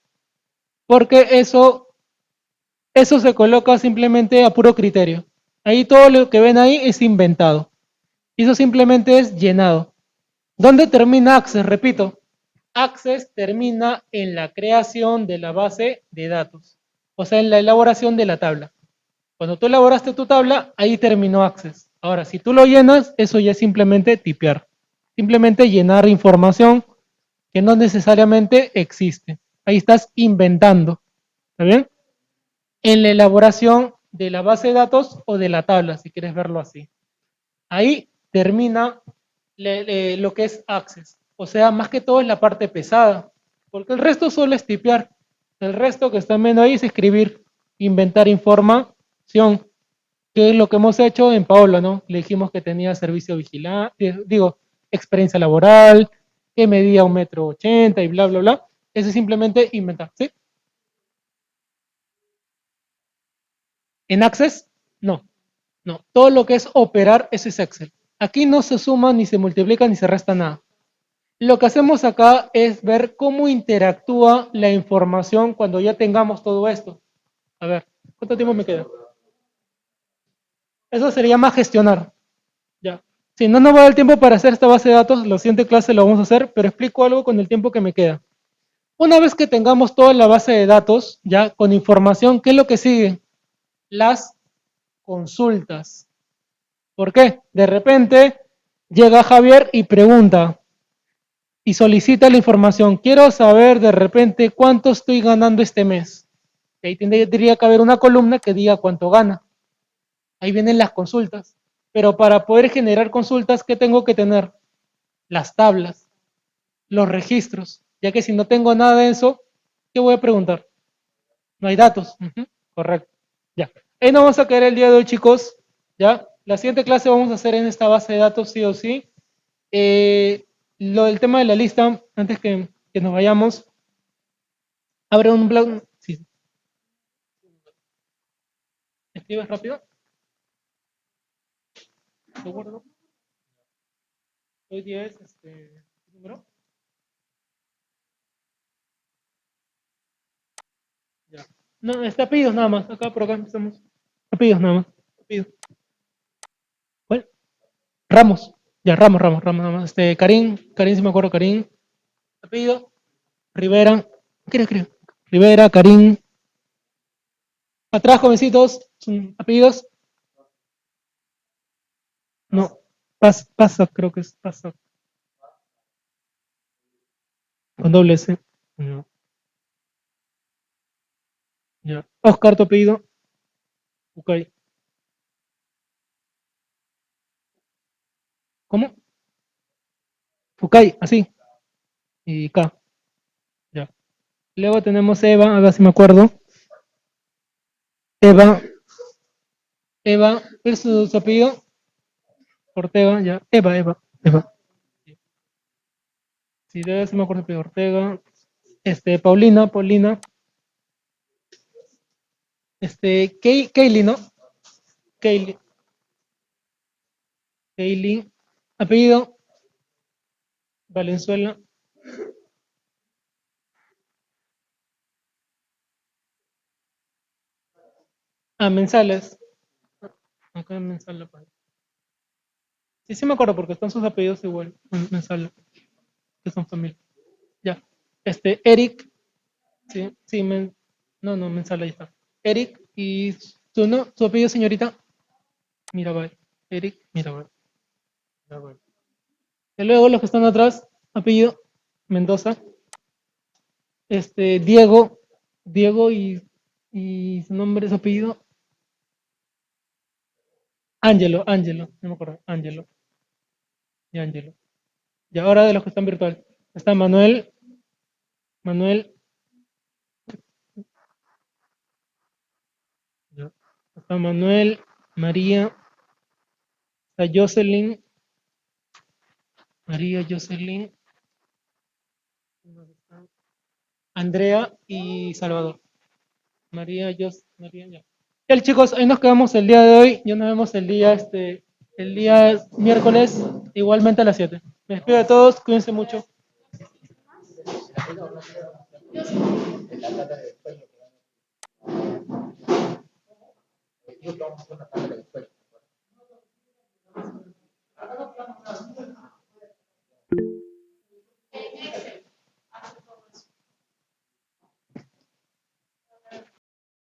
Porque eso se coloca simplemente a puro criterio. Ahí todo lo que ven ahí es inventado. Y eso simplemente es llenado. ¿Dónde termina Access? Repito, Access termina en la creación de la base de datos, o sea, en la elaboración de la tabla. Cuando tú elaboraste tu tabla, ahí terminó Access. Ahora, si tú lo llenas, eso ya es simplemente tipear. Simplemente llenar información que no necesariamente existe. Ahí estás inventando. ¿Está bien? En la elaboración de la base de datos o de la tabla, si quieres verlo así. Ahí termina lo que es Access. O sea, más que todo es la parte pesada, porque el resto solo es tipear. El resto que están viendo ahí es escribir, inventar información, que es lo que hemos hecho en Paola, ¿no? Le dijimos que tenía servicio vigilante, digo, experiencia laboral, que medía 1,80 m y bla, bla, bla. Eso es simplemente inventar, ¿sí? En Access, no, no. Todo lo que es operar, eso es Excel. Aquí no se suma, ni se multiplica, ni se resta nada. Lo que hacemos acá es ver cómo interactúa la información cuando ya tengamos todo esto. A ver, ¿cuánto tiempo me queda? Eso sería más gestionar. Ya. Si no nos va a dar el tiempo para hacer esta base de datos, la siguiente clase lo vamos a hacer, pero explico algo con el tiempo que me queda. Una vez que tengamos toda la base de datos, ya con información, ¿qué es lo que sigue? Las consultas. ¿Por qué? De repente llega Javier y pregunta y solicita la información. Quiero saber de repente cuánto estoy ganando este mes. Ahí tendría que haber una columna que diga cuánto gana. Ahí vienen las consultas. Pero para poder generar consultas, ¿qué tengo que tener? Las tablas, los registros. Ya que si no tengo nada de eso, ¿qué voy a preguntar? No hay datos. Correcto. Ya. Ahí nos vamos a quedar el día de hoy, chicos. Ya. La siguiente clase vamos a hacer en esta base de datos, sí o sí. lo del tema de la lista, antes que nos vayamos, abre un blog. Sí, escribes rápido. Lo guardo. Hoy día es ¿qué número? Ya. No, está apellidos nada más. Acá por acá empezamos. Apellidos nada más. Apellidos. ¿Cuál? Ramos. Ya, Ramos nada más. Karim, si me acuerdo, Karim. Apellido. Rivera. Creo. Rivera, Karim. Atrás, jovencitos. Son apellidos. No. Pasa, creo que es Pasa. Con doble S. No. Ya. Oscar, tu apellido. Ok. ¿Cómo? Fukai, así. Y K. Ya. Luego tenemos Eva, a ver si me acuerdo. Eva, ¿qué es su apellido? Ortega, ya. Eva. Sí, debe ser, me acuerdo, pero Ortega. Paulina. Kaylee, ¿no? Kaylee. Kaylee. Apellido, Valenzuela. Ah, Mensales. Acá en Mensala, pues. Sí, me acuerdo porque están sus apellidos igual. Mensala, que son familia. Ya. Eric. Sí, no, Mensala, ahí está. Eric y su apellido, señorita. Mirabal. Eric Mirabal. Mirabal. Y luego los que están atrás, apellido Mendoza. Diego y su nombre, su apellido, Ángelo, no me acuerdo, Ángelo. Y ahora de los que están virtual, está Manuel, ya, está Manuel, María, está Jocelyn, Andrea y Salvador. María, ya. Bien, chicos, ahí nos quedamos el día de hoy. Ya nos vemos el día miércoles, igualmente a las 7. Me despido de todos, cuídense mucho.